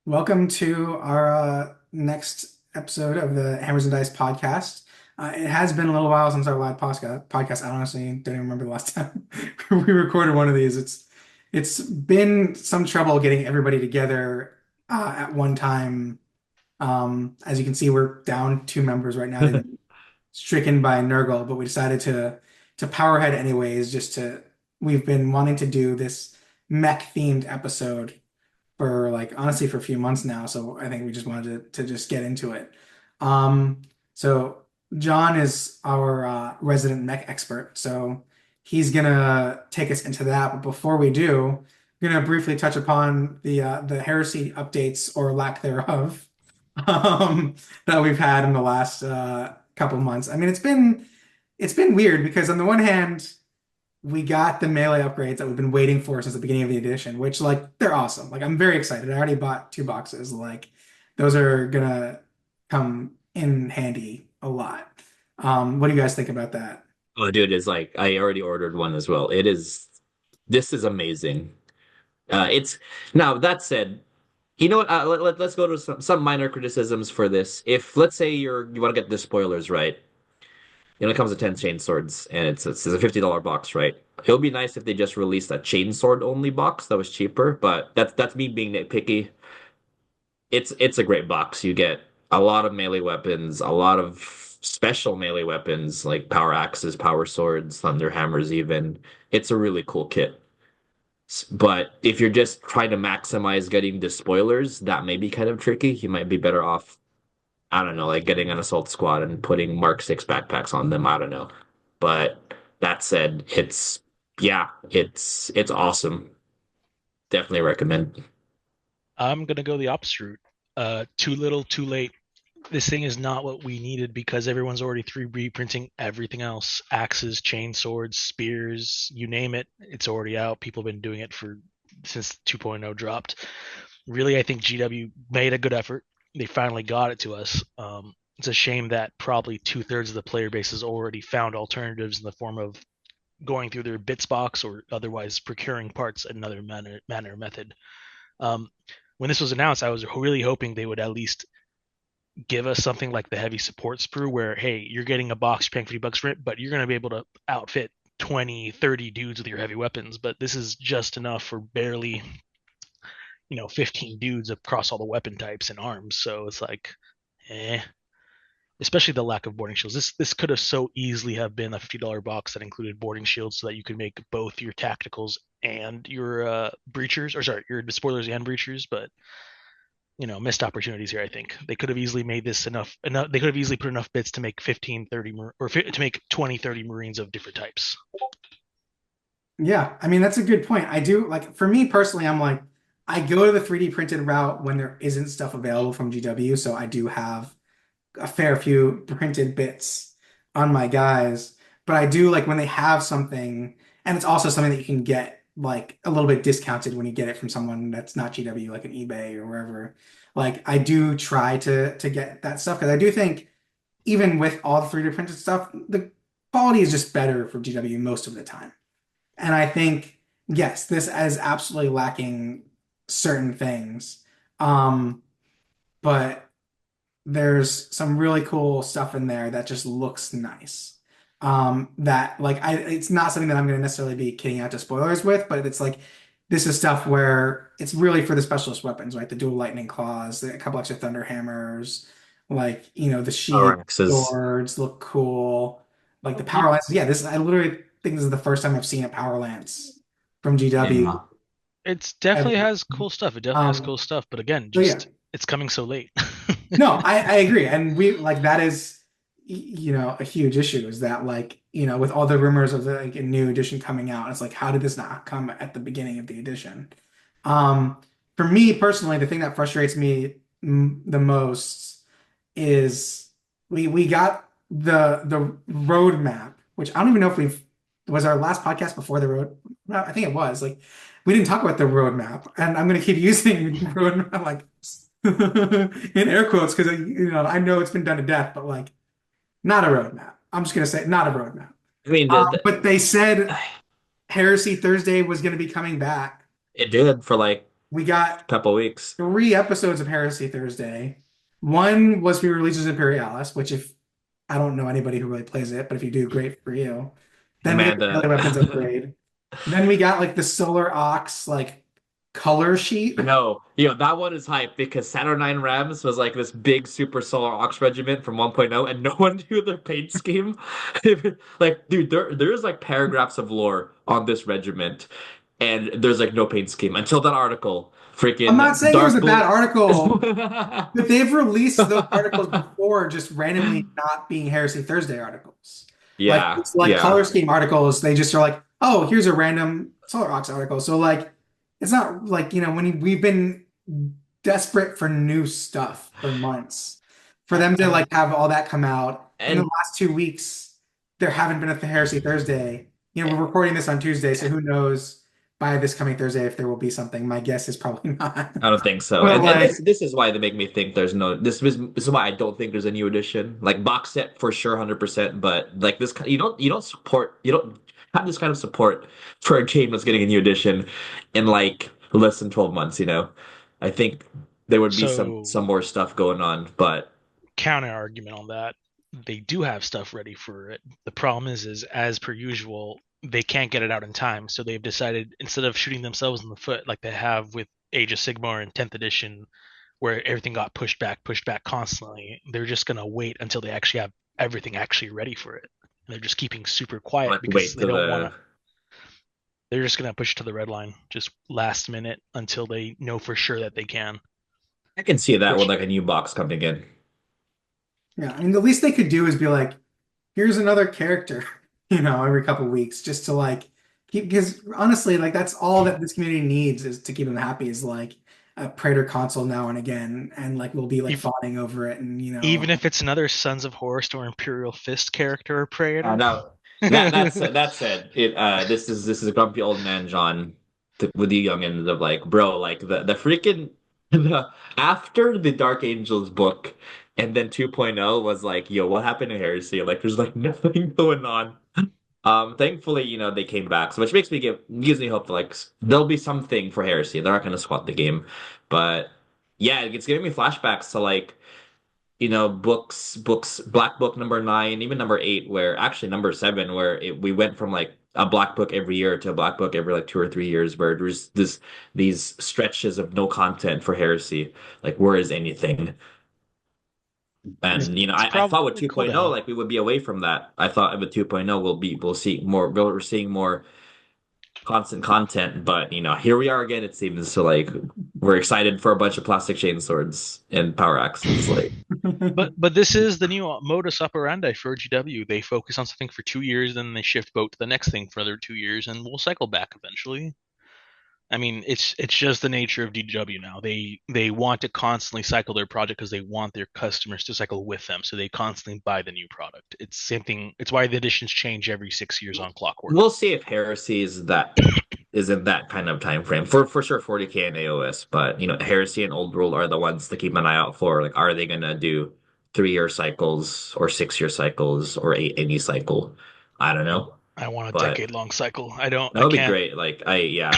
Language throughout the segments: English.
Welcome to our next episode of the Hammers and Dice podcast. It has been a little while since our live podcast. I honestly don't even remember the last time we recorded one of these. It's been some trouble getting everybody together at one time. As you can see, we're down two members right now. They've been stricken by Nurgle, but we decided to powerhead anyways. We've been wanting to do this mech themed episode for like honestly for a few months now. So I think we just wanted to just get into it. So John is our resident mech expert. So he's gonna take us into that. But before we do, we're gonna briefly touch upon the heresy updates or lack thereof that we've had in the last couple months. I mean, it's been weird because on the one hand, we got the melee upgrades that we've been waiting for since the beginning of the edition, which like they're awesome. Like I'm very excited. I already bought two boxes. Like those are gonna come in handy a lot. What do you guys think about that? Oh, dude, it's like I already ordered one as well. This is amazing. It's now that said, you know what? Let's go to some minor criticisms for this. If let's say you want to get the spoilers right, it comes with 10 chain swords and it's a $50 box, right? It would be nice if they just released a chain sword only box that was cheaper, but that's me being nitpicky. It's a great box. You get a lot of melee weapons, a lot of special melee weapons like power axes, power swords, thunder hammers even. It's a really cool kit. But if you're just trying to maximize getting the spoilers, that may be kind of tricky. You might be better off, I don't know, like getting an assault squad and putting Mark 6 backpacks on them. I don't know. But that said, it's awesome. Definitely recommend. I'm gonna go the opposite route. Too little, too late. This thing is not what we needed because everyone's already 3D printing everything else. Axes, chain swords, spears, you name it. It's already out. People have been doing it for since 2.0 dropped. Really, I think GW made a good effort. They finally got it to us. It's a shame that probably 2/3 of the player base has already found alternatives in the form of going through their bits box or otherwise procuring parts another manner method. Um, when this was announced, I was really hoping they would at least give us something like the heavy support sprue where, hey, you're getting a box, you're paying $50 for it, but you're going to be able to outfit 20, 30 dudes with your heavy weapons. But this is just enough for barely, 15 dudes across all the weapon types and arms. So it's like, eh. Especially the lack of boarding shields. This could have so easily have been a $50 box that included boarding shields so that you could make both your tacticals and your breachers, or sorry, your spoilers and breachers, but missed opportunities here. I think they could have easily made this enough. They could have easily put enough bits to make 15, 30, or to make 20, 30 Marines of different types. Yeah, I mean that's a good point. I do like for me personally, I'm like I go to the 3D printed route when there isn't stuff available from GW, so I do have a fair few printed bits on my guys, but I do like when they have something, and it's also something that you can get like a little bit discounted when you get it from someone that's not GW, like an eBay or wherever. Like I do try to get that stuff because I do think even with all the 3D printed stuff, the quality is just better for GW most of the time. And I think yes, this is absolutely lacking certain things. Um, but there's some really cool stuff in there that just looks nice. That like it's not something that I'm going to necessarily be kitting out to spoilers with, but it's like this is stuff where it's really for the specialist weapons, right? The dual lightning claws, a couple extra thunder hammers, like the Power sheath axes. swords look cool, like the power lance. Yeah, this I literally think this is the first time I've seen a power lance from GW. Yeah. It definitely ever. has cool stuff. It definitely has Um, cool stuff, but again, so yeah, just it's coming so late. no, I agree. And we like that is a huge issue is that like, with all the rumors of like a new edition coming out, it's like how did this not come at the beginning of the edition? Um, for me personally, the thing that frustrates me the most is we got the roadmap, which I don't even know if we've was our last podcast before the road. No, I think it was. Like we didn't talk about the roadmap, and I'm gonna keep using roadmap like in air quotes because I know it's been done to death, but like not a roadmap. I'm just gonna say not a roadmap. I mean, But they said Heresy Thursday was gonna be coming back. it did for like We got Couple weeks. 3 episodes of Heresy Thursday. One was for Releases Imperialis, which if I don't know anybody who really plays it, but if you do, great for you. Then we got Man, the melee weapons upgrade. Then we got like the Solar Ox like color sheet. no, that one is hype because Saturnine Rams was like this big super solar ox regiment from 1.0, and no one knew their paint scheme. Like, dude, there's like paragraphs of lore on this regiment, and there's like no paint scheme until that article. I'm not Freaking saying it was Dark a bad Blue. article, but they've released those articles before, just randomly not being Heresy Thursday articles. Like Yeah, it's like yeah. color scheme articles. They just are like, oh, here's a random Solar Ox article. So like, it's not like when we've been desperate for new stuff for months. For them to And like have all that come out in the And last 2 weeks, there haven't been a Heresy Thursday. We're recording this on Tuesday, so who knows by this coming Thursday if there will be something. My guess is probably not. I don't think so. But And like, this is why they make me think there's no this is why I don't think there's a new edition. Like box set for sure 100%, but like this you don't have this kind of support for a game that's getting a new edition in like less than 12 months, you know. I think there would be so some more stuff going on, but counter argument on that, they do have stuff ready for it. The problem is as per usual, they can't get it out in time. So they've decided instead of shooting themselves in the foot like they have with Age of Sigmar and 10th edition, where everything got pushed back constantly, they're just gonna wait until they actually have everything actually ready for it. And they're just keeping super quiet like because wait they to don't want to. the They're just gonna push to the red line, just last minute until they know for sure that they can. I can see that with Which like a new box coming in. yeah, I mean, the least they could do is be like, here's another character, every couple weeks, just to like keep, because honestly, like that's all that this community needs is to keep them happy is like a Praetor console now and again, and like we'll be like even fawning over it, and even if it's another Sons of Horus or Imperial Fist character or Praetor. No, that said, this is a grumpy old man John with the youngins of like, bro, like the freaking the after the Dark Angels book and then 2.0 was like, yo, what happened to Heresy? Like, there's like nothing going on. Thankfully, they came back, so which gives me hope that like there'll be something for Heresy. They're not gonna squat the game, but yeah, it's giving me flashbacks to like books, Black Book number 9, even number 8, where actually number 7, where we went from like a Black Book every year to a Black Book every like 2 or 3 years, where there's these stretches of no content for Heresy. Like, where is anything? it's, And it's I thought with probably cool to 2.0, have. like we would be away from that. I thought with 2.0 we'll see more, we're seeing more constant content, but here we are again, it seems. So like we're excited for a bunch of plastic chain swords and power axes. Like, But this is the new modus operandi for GW. They focus on something for 2 years, then they shift boat to the next thing for another 2 years, and we'll cycle back eventually. I mean, it's just the nature of DW now. They want to constantly cycle their project because they want their customers to cycle with them, so they constantly buy the new product. It's same thing. It's why the editions change every 6 years on Clockwork. we'll see if Heresy is in that kind of time frame. For sure 40K and AOS, but Heresy and Old Rule are the ones to keep an eye out for. Like, are they gonna do 3-year cycles or 6-year cycles or any cycle? I don't know. I want a But decade long cycle. I don't. that I would be can't. great. Like, Yeah.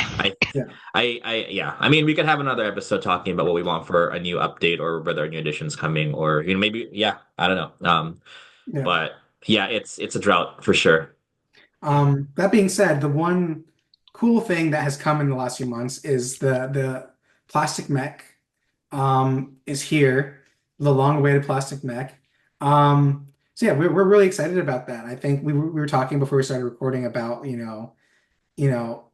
yeah. I mean, we could have another episode talking about what we want for a new update or whether a new edition's coming, or maybe, yeah, I don't know. Yeah. But yeah, it's a drought for sure. That being said, the one cool thing that has come in the last few months is the plastic mech is here, the long-awaited plastic mech. So yeah, we're really excited about that. I think we were talking before we started recording about, you know,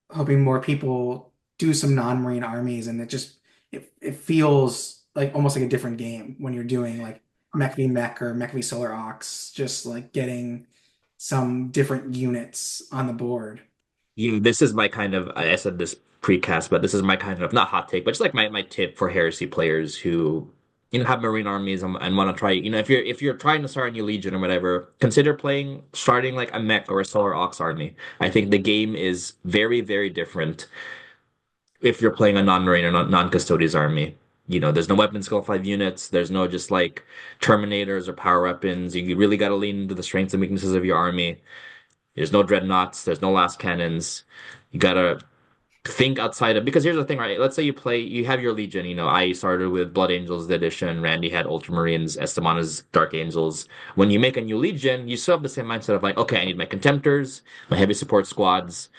hoping more people do some non-marine armies, and it feels like almost like a different game when you're doing like mech v mech or mech v solar ox, just like getting some different units on the board. This is my kind of, I said this precast, but this is my kind of, not hot take, but just like my tip for Heresy players who have Marine armies and want to try. If you're trying to start a new Legion or whatever, consider starting like a mech or a Solar Ox army. I think the game is very, very different if you're playing a non-Marine or non-Custodes army. There's no weapon skill 5 units. There's no just like Terminators or power weapons. You really got to lean into the strengths and weaknesses of your army. There's no dreadnoughts. There's no last cannons. You gotta think outside of, because here's the thing, right? Let's say you have your Legion. I started with Blood Angels edition. Randy had Ultramarines. Esteban is Dark Angels. When you make a new Legion, you still have the same mindset of like, okay, I need my Contemptors, my heavy support squads,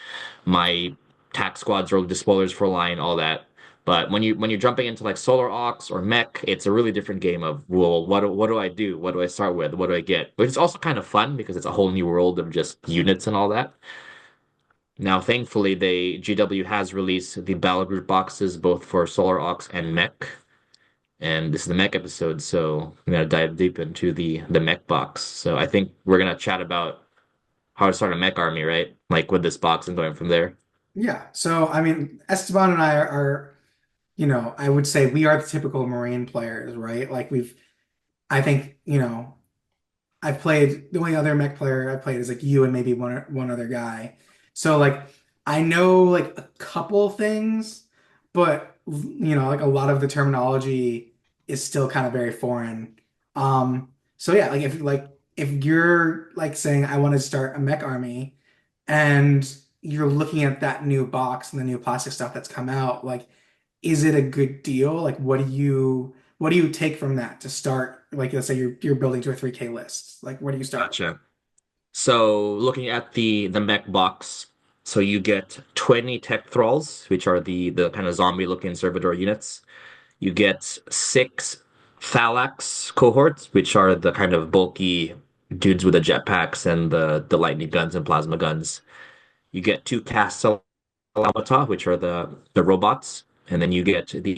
my tack squads or despoilers for line, all that. But when you're jumping into like Solar Aux or Mech, it's a really different game of, well, what do I do? What do I start with? What do I get? But it's also kind of fun because it's a whole new world of just units and all that. Now, thankfully, GW has released the Battle Group boxes both for Solar Aux and Mech. And this is the Mech episode, so we're gonna dive deep into the Mech box. So I think we're gonna chat about how to start a Mech army, right? Like with this box and going from there. Yeah. So, I mean, Esteban and I are, I would say we are the typical Marine players, right? Like I think, I've played the only other mech player I played is like you and maybe one other guy. So like I know like a couple things, but like a lot of the terminology is still kind of very foreign. So yeah, like if you're like saying I want to start a mech army and you're looking at that new box and the new plastic stuff that's come out, like is it a good deal? Like what do you take from that to start? Like let's say you're building to a 3K list. Like where do you start? Gotcha. So looking at the mech box, so you get 20 tech thralls, which are the kind of zombie looking servitor units. You get six Thalax cohorts, which are the kind of bulky dudes with the jetpacks and the lightning guns and plasma guns. You get two Castle which are the robots, and then you get the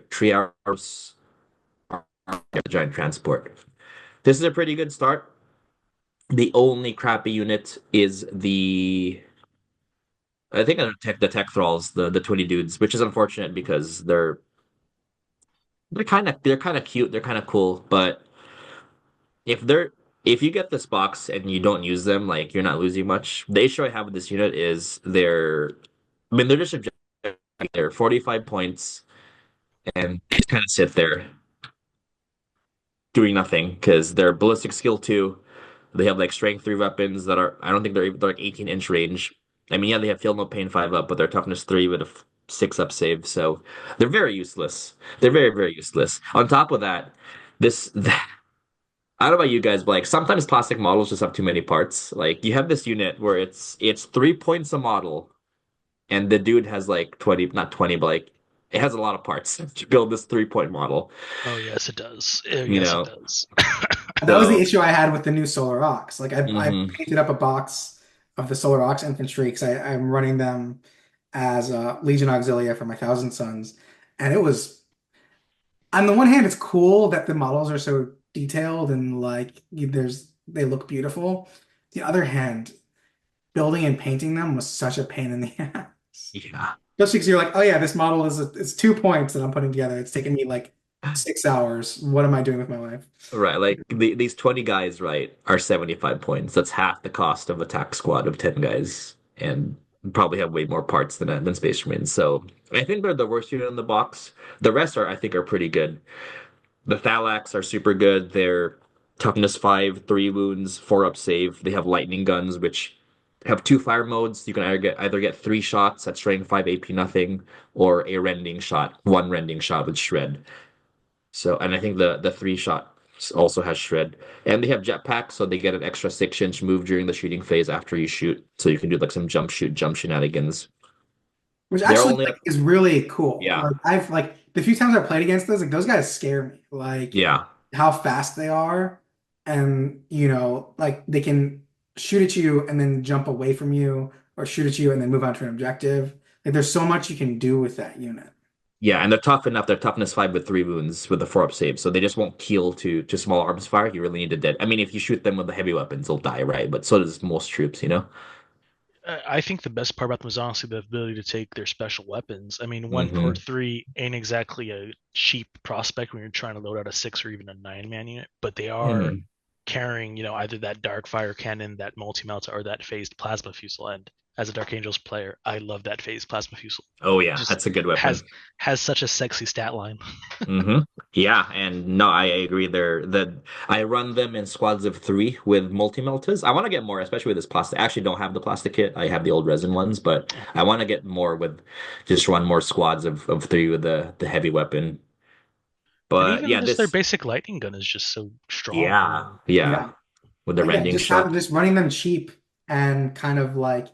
Triaros, the giant transport. This is a pretty good start. The only crappy unit is I think the tech thralls, the 20 dudes, which is unfortunate because they're kind of cute, they're kind of cool, but if they're if you get this box and you don't use them, like you're not losing much. The issue I have with this unit is they're just objective. They're 45 points and they just kind of sit there doing nothing because they're ballistic skill 2. They have like strength 3 weapons that are I don't think they're like 18-inch range. I mean, yeah, they have feel no pain 5 up, but they're toughness 3 with a 6 up save. So they're very useless. They're very, very useless. On top of that, this I don't know about you guys, but like sometimes plastic models just have too many parts. Like you have this unit where it's 3 points a model, and the dude has like 20, not 20, but like it has a lot of parts to build this 3-point model. Oh yes, it does. Oh, You yes, it know, does. That was the so issue I had with the new Solar Aux. Like I mhm. painted up a box of the Solar Aux infantry because I'm running them as Legion Auxilia for my Thousand Sons, and it was on the one hand it's cool that the models are so detailed and like they look beautiful. The other hand, building and painting them was such a pain in the ass. Yeah. Especially because you're like, oh yeah, this model it's 2 points that I'm putting together. It's taking me like 6 hours. What am I doing with my life? Right, like these 20 guys, right, are 75 points. That's half the cost of a tac squad of 10 guys, and probably have way more parts than Space Marines. So I think they're the worst unit in the box. The rest I think, are pretty good. The Thalax are super good. They're toughness 5, 3 wounds, 4 up save. They have lightning guns, which have 2 fire modes. You can either get 3 shots at strength 5 AP nothing, or a rending shot, 1 rending shot with shred. So, and I think the 3 shot also has shred. And they have jetpacks, so they get an extra 6-inch move during the shooting phase after you shoot. So you can do like some jump shenanigans. Which They're actually only like is really cool. Yeah, Like I've like the few times I've played against those, like those guys scare me. Like yeah. how fast they are, and like they can shoot at you and then jump away from you, or shoot at you and then move on to an objective. Like there's so much you can do with that unit. Yeah, and they're tough enough. They're toughness 5 with 3 wounds with the 4 up save, so they just won't keel to small arms fire. You really need to dead. I mean, if you shoot them with the heavy weapons, they'll die, right? But so does most troops. I think the best part about them is honestly the ability to take their special weapons. I mean, one Hmm. port three ain't exactly a cheap prospect when you're trying to load out a 6 or even a 9 man unit, but they are Hmm. carrying, either that dark fire cannon, that multi melta, or that phased plasma fusillade. as a Dark Angels player, I love that phase Plasma Fusel. Oh yeah, Just that's a good weapon. has such a sexy stat line. Hmm. Yeah, and no, I agree there. I run them in squads of 3 with multi-meltas. I want to get more, especially with this plastic. I actually don't have the plastic kit. I have the old resin ones, but I want to get more with just run more squads of 3 with the heavy weapon. And But even yeah, just their this basic lightning gun is just so strong. yeah, Yeah. with the Yeah, rending shot. just running them cheap and kind of like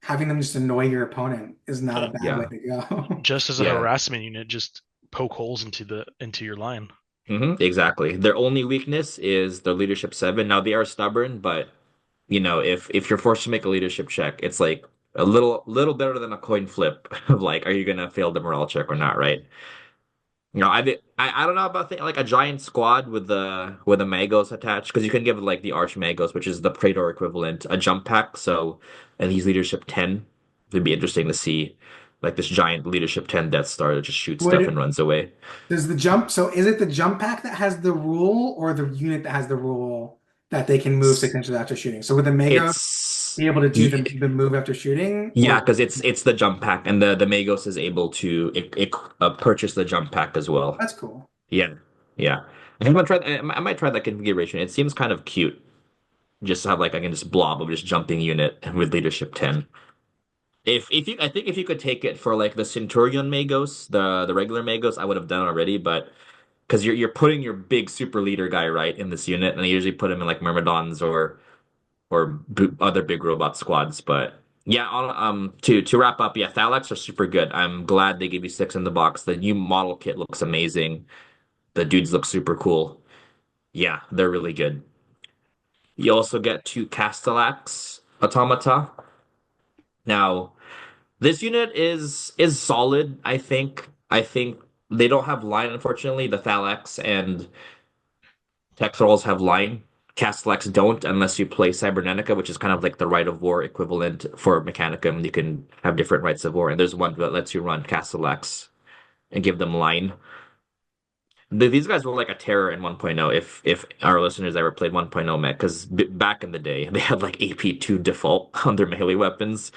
having them just annoy your opponent is not a bad way Yeah. to go. Just as a Yeah. harassment unit, just poke holes into your line. Exactly. Their only weakness is their leadership 7. Now they are stubborn, but if you're forced to make a leadership check, it's like a little better than a coin flip of like, are you gonna fail the morale check or not, right? I don't know about like a giant squad with the Magos attached because you can give like the Arch Magos, which is the Praetor equivalent, a jump pack. So and he's leadership 10. It'd be interesting to see like this giant leadership 10 Death Star that just shoots stuff and Would runs away. does the jump, so is it the jump pack that has the rule or the unit that has the rule that they can move 6 inches after shooting? So would the Mega It's be able to do y- the move after shooting yeah, or because it's the jump pack, and the Magos is able to purchase the jump pack as well. that's cool. Yeah, yeah. I might try that configuration. It seems kind of cute. Just to have like I can just blob of just jumping unit with leadership 10. If you I think if you could take it for like the Centurion Magos, the regular Magos, I would have done it already, but because you're putting your big super leader guy right in this unit, and I usually put him in like Myrmidons or other big robot squads. But yeah, to wrap up, yeah, Thalax are super good. I'm glad they gave you 6 in the box. The new model kit looks amazing. The dudes look super cool. Yeah, they're really good. You also get 2 Castellax automata. Now, this unit is solid, I think. I think they don't have line, unfortunately. The Thalax and Tech Thralls have line. Castellax don't unless you play Cybernetica, which is kind of like the Rite of War equivalent for Mechanicum. You can have different rights of war, and there's one that lets you run Castellax and give them line. These guys were like a terror in 1.0 if our listeners ever played 1.0 mech, because back in the day they had like AP2 default on their melee weapons,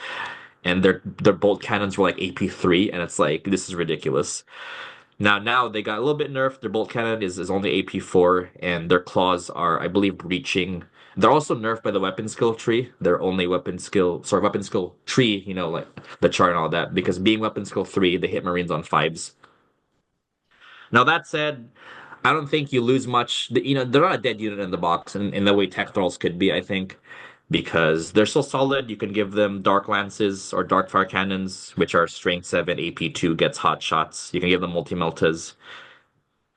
and their bolt cannons were like AP3, and it's like this is ridiculous. Now they got a little bit nerfed. Their bolt cannon is only AP4, and their claws are, I believe, breaching. They're also nerfed by the weapon skill tree. Their only weapon skill tree, like the chart and all that, because being weapon skill 3, they hit Marines on 5s. Now that said, I don't think you lose much. They're not a dead unit in the box in the way Tech Thralls could be, I think, because they're so solid. You can give them Dark Lances or Dark Fire Cannons, which are Strength 7, AP2, gets hot shots. You can give them Multi-Meltas.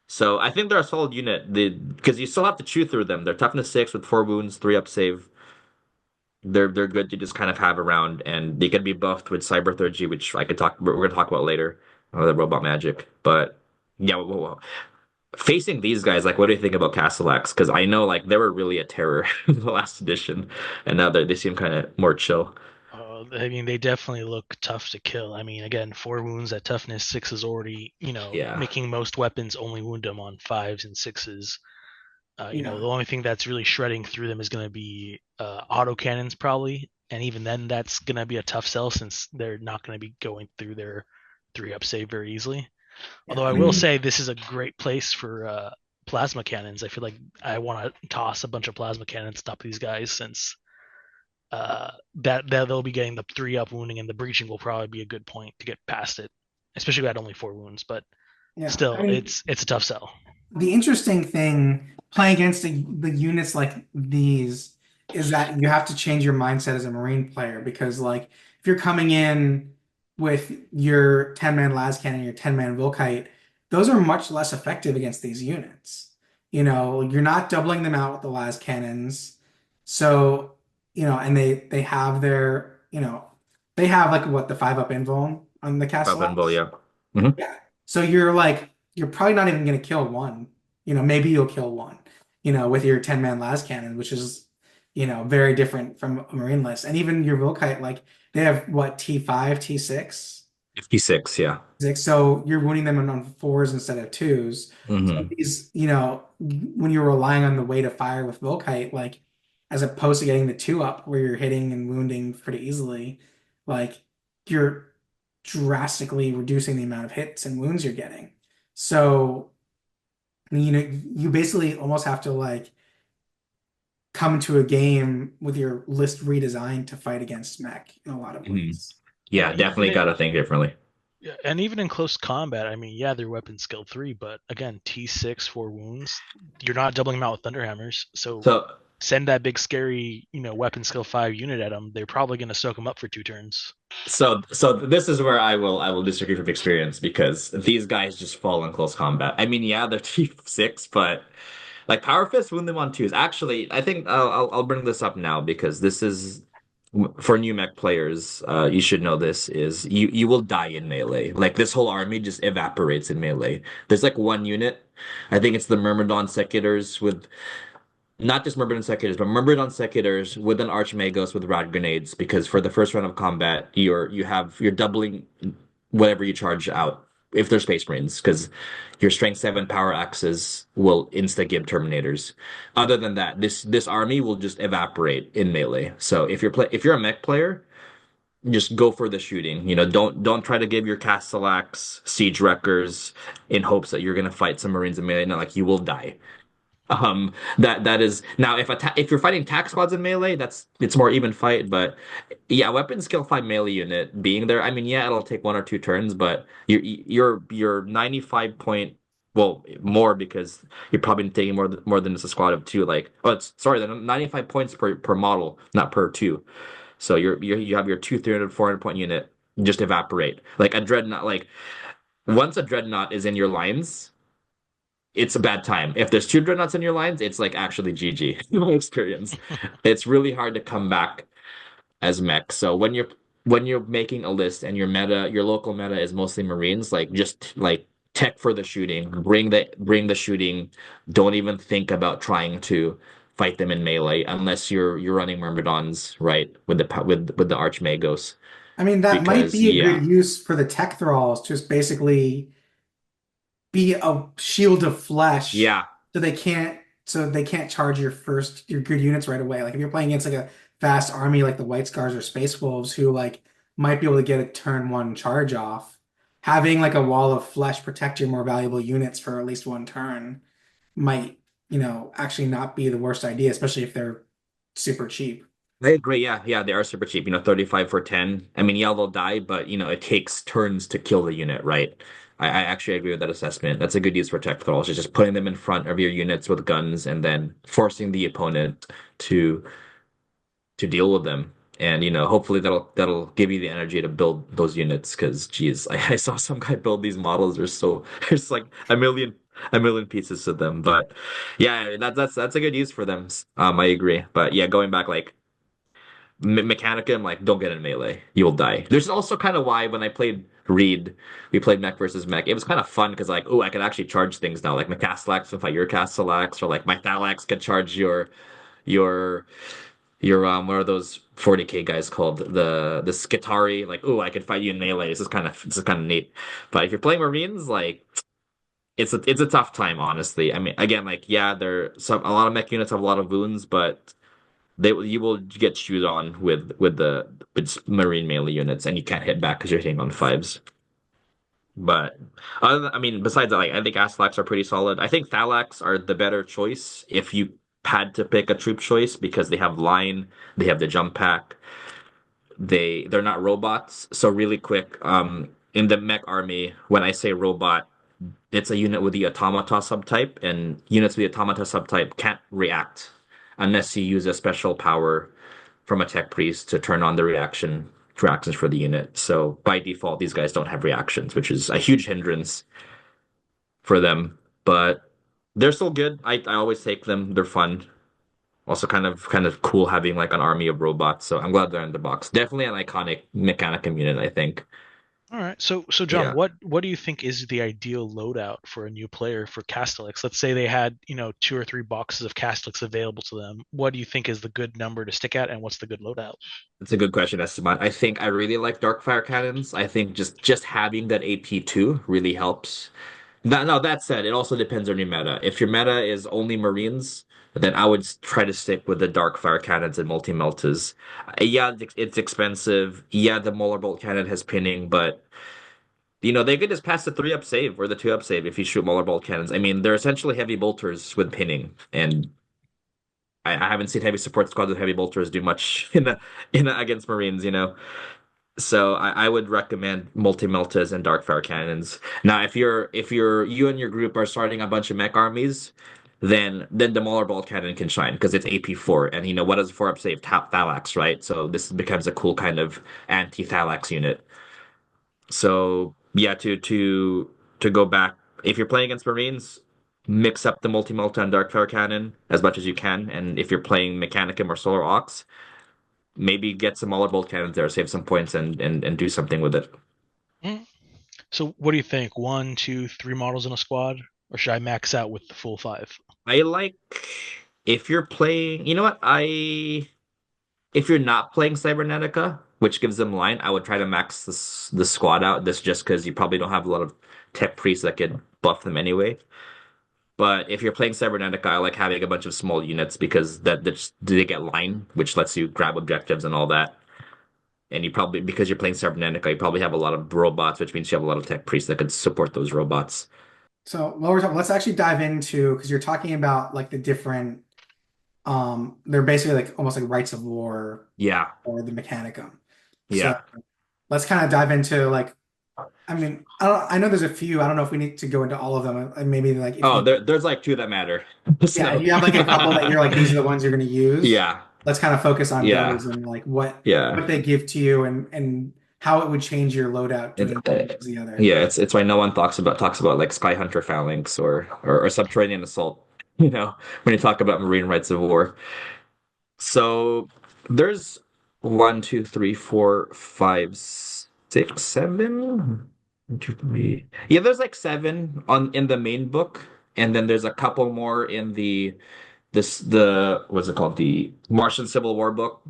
So I think they're a solid unit. Because you still have to chew through them. They're toughness 6 with 4 wounds, 3 up save. They're good to just kind of have around, and they can be buffed with Cyber Theurgy, which we're gonna talk about later, the robot magic. But yeah, facing these guys, like, what do you think about Castellax? Because I know, like, they were really a terror in the last edition, and now they seem kind of more chill. I mean, they definitely look tough to kill. I mean, again, 4 wounds at toughness 6 is already, Yeah, making most weapons only wound them on 5s and 6s. Yeah. The only thing that's really shredding through them is going to be auto cannons, probably. And even then, that's going to be a tough sell since they're not going to be going through their 3-up save very easily. Yeah. Although I I will mean, say this is a great place for plasma cannons. I feel like I want to toss a bunch of plasma cannons to stop these guys since that they'll be getting the 3-up wounding, and the breaching will probably be a good point to get past it, especially at only 4 wounds. But yeah. I still, mean, it's a tough sell. the interesting thing playing against the units like these is that you have to change your mindset as a Marine player because, like, if you're coming in with your 10-man las cannon, your 10-man Volkite, those are much less effective against these units. You're not doubling them out with the las cannons. So, and they have they have like what the 5-up invuln on the Weapon Castellax. yeah. Hmm. Yeah. So you're probably not even going to kill one. Maybe you'll kill one, with your 10-man las cannon, which is, very different from a Marine list. And even your Volkite, like they have what, T5, T6? 56, yeah. So you're wounding them on 4s instead of 2s. So Hmm. these, when you're relying on the weight of fire with Volkite, like as opposed to getting the 2-up where you're hitting and wounding pretty easily, like you're drastically reducing the amount of hits and wounds you're getting. So, you basically almost have to like come to a game with your list redesigned to fight against mech in a lot of Mhm. ways. Yeah, Yeah, definitely got to think differently. and even in close combat, I mean, yeah, they're weapon skill 3, but again, T6 for wounds, you're not doubling them out with thunderhammers. So So send that big scary, weapon skill 5 unit at them. They're probably going to soak them up for 2 turns. so this is where I will disagree from experience because these guys just fall in close combat. I mean, yeah, they're T6, but like Power Fist win them on twos. Actually, I think I'll bring this up now because this is for new mech players. You should know this is you will die in melee. Like this whole army just evaporates in melee. There's like one unit. I think it's the Myrmidon Secutors with not just Myrmidon Secutors, but Myrmidon Secutors with an Archmagos with rad grenades. Because for the first round of combat, you're doubling whatever you charge out if they're Space Marines, because your Strength 7 power axes will insta-give Terminators. Other than that, this army will just evaporate in melee. So if you're a mech player, just go for the shooting. Don't try to give your Castellax Siege Wreckers in hopes that you're gonna fight some Marines in melee. No, like you will die. That is now if you're fighting tax squads in melee, it's more even fight. But yeah, weapon skill 5 melee unit being there, I mean, yeah, it'll take 1 or 2 turns, but you're 95 point, well, more because you're probably taking more than just a squad of two. Like, oh, it's sorry, the 95 points per model, not per two. So you have your two 300 400 point unit just evaporate like a dreadnought. Like once a dreadnought is in your lines, it's a bad time. If there's two dreadnoughts in your lines, it's like actually GG in my experience. It's really hard to come back as mech. So when you're making a list and your local meta is mostly Marines, like just like tech for the shooting, bring the shooting. Don't even think about trying to fight them in melee unless you're running Myrmidons, right? With the Archmagos. I mean, that might Because be a yeah. good use for the tech thralls, just basically be a shield of flesh Yeah. so they can't charge your good units right away. Like if you're playing against like a fast army like the White Scars or Space Wolves who like might be able to get a turn one charge off, having like a wall of flesh protect your more valuable units for at least one turn might, actually not be the worst idea, especially if they're super cheap. I agree. Yeah, yeah, they are super cheap. 35 for 10. I mean, yeah, they'll die, but it takes turns to kill the unit, right? I actually agree with that assessment. That's a good use for tech thralls. It's just putting them in front of your units with guns and then forcing the opponent to to deal with them. And hopefully that'll give you the energy to build those units. Because, geez, I saw some guy build these models. There's like a million pieces to them. But yeah, that's a good use for them. I agree. But yeah, going back like. Mechanicum, like, don't get in melee. You will die. There's also kind of why when I played Reed, we played mech versus mech. It was kind of fun because, like, oh, I could actually charge things now. Like, my Castellax can fight your Castellax, or like my Thalax can charge your what are those 40k guys called? The Skitari. Like, oh, I could fight you in melee. This is kind of neat. But if you're playing Marines, like, it's a tough time, honestly. I mean, again, like, yeah, a lot of mech units have a lot of wounds, but you will get chewed on with marine melee units, and you can't hit back because you're hitting on fives. But I mean, besides that, like I think Aslax are pretty solid. I think Thalax are the better choice if you had to pick a troop choice because they have line, they have the jump pack, they're not robots. So really quick, in the mech army, when I say robot, it's a unit with the automata subtype, and units with the automata subtype can't react unless you use a special power from a tech priest to turn on the reactions for the unit. So by default, these guys don't have reactions, which is a huge hindrance for them. But they're still good. I always take them. They're fun. Also kind of cool having like an army of robots. So I'm glad they're in the box. Definitely an iconic Mechanicum unit, I think. All right. So John, Yeah. what do you think is the ideal loadout for a new player for Castellix? Let's say they had, 2 or 3 boxes of Castellix available to them. What do you think is the good number to stick at, and what's the good loadout? That's a good question, Esteban. I think I really like Darkfire cannons. I think just having that AP2 really helps. That said, it also depends on your meta. If your meta is only Marines, then I would try to stick with the Dark Fire cannons and multi-meltas. Yeah, it's expensive. Yeah, the Molar Bolt cannon has pinning, but they could just pass the 3-up save or the 2-up save if you shoot Molar Bolt cannons. I mean, they're essentially heavy bolters with pinning, and I haven't seen heavy support squads with heavy bolters do much against Marines. So I would recommend multi-meltas and dark fire cannons. Now, if you and your group are starting a bunch of mech armies, then the Mauler Bolt cannon can shine because it's AP4, and what does 4-up save? Thalax, right? So this becomes a cool kind of anti-Thalax unit. So yeah, to go back, if you're playing against Marines, mix up the multi-melta and dark fire cannon as much as you can, and if you're playing Mechanicum or Solar Aux, maybe get some Mauler Bolt cannons there, save some points, and do something with it. Mm. So what do you think? One, two, three models in a squad, or should I max out with the full five? I like if you're playing, you know what? If you're not playing Cybernetica, which gives them line, I would try to max the squad out. This just because you probably don't have a lot of tech priests that could buff them anyway. But if you're playing Cybernetica, I like having a bunch of small units because they get line, which lets you grab objectives and all that. And you probably, because you're playing Cybernetica, you probably have a lot of robots, which means you have a lot of tech priests that could support those robots. So while we're talking, let's actually dive into because you're talking about like the different they're basically like almost like rights of war Yeah, or the Mechanicum. So yeah. let's kind of dive into like I mean I know there's a few. I don't know if we need to go into all of them. Maybe like if Oh, you there's like two that matter. yeah, if So you have like a couple that you're like these are the ones you're going to use. yeah, Let's kind of focus on yeah, those and like what yeah. they give to you and how it would change your loadout It, doing one versus the other. yeah, it's why no one talks about like Sky Hunter Phalanx or Subterranean Assault, when you talk about Marine Rights of War. So there's one, two, three, four, five, six, seven. One, two, three. Yeah, there's like seven in the main book, and then there's a couple more in the what's it called? The Martian Civil War book,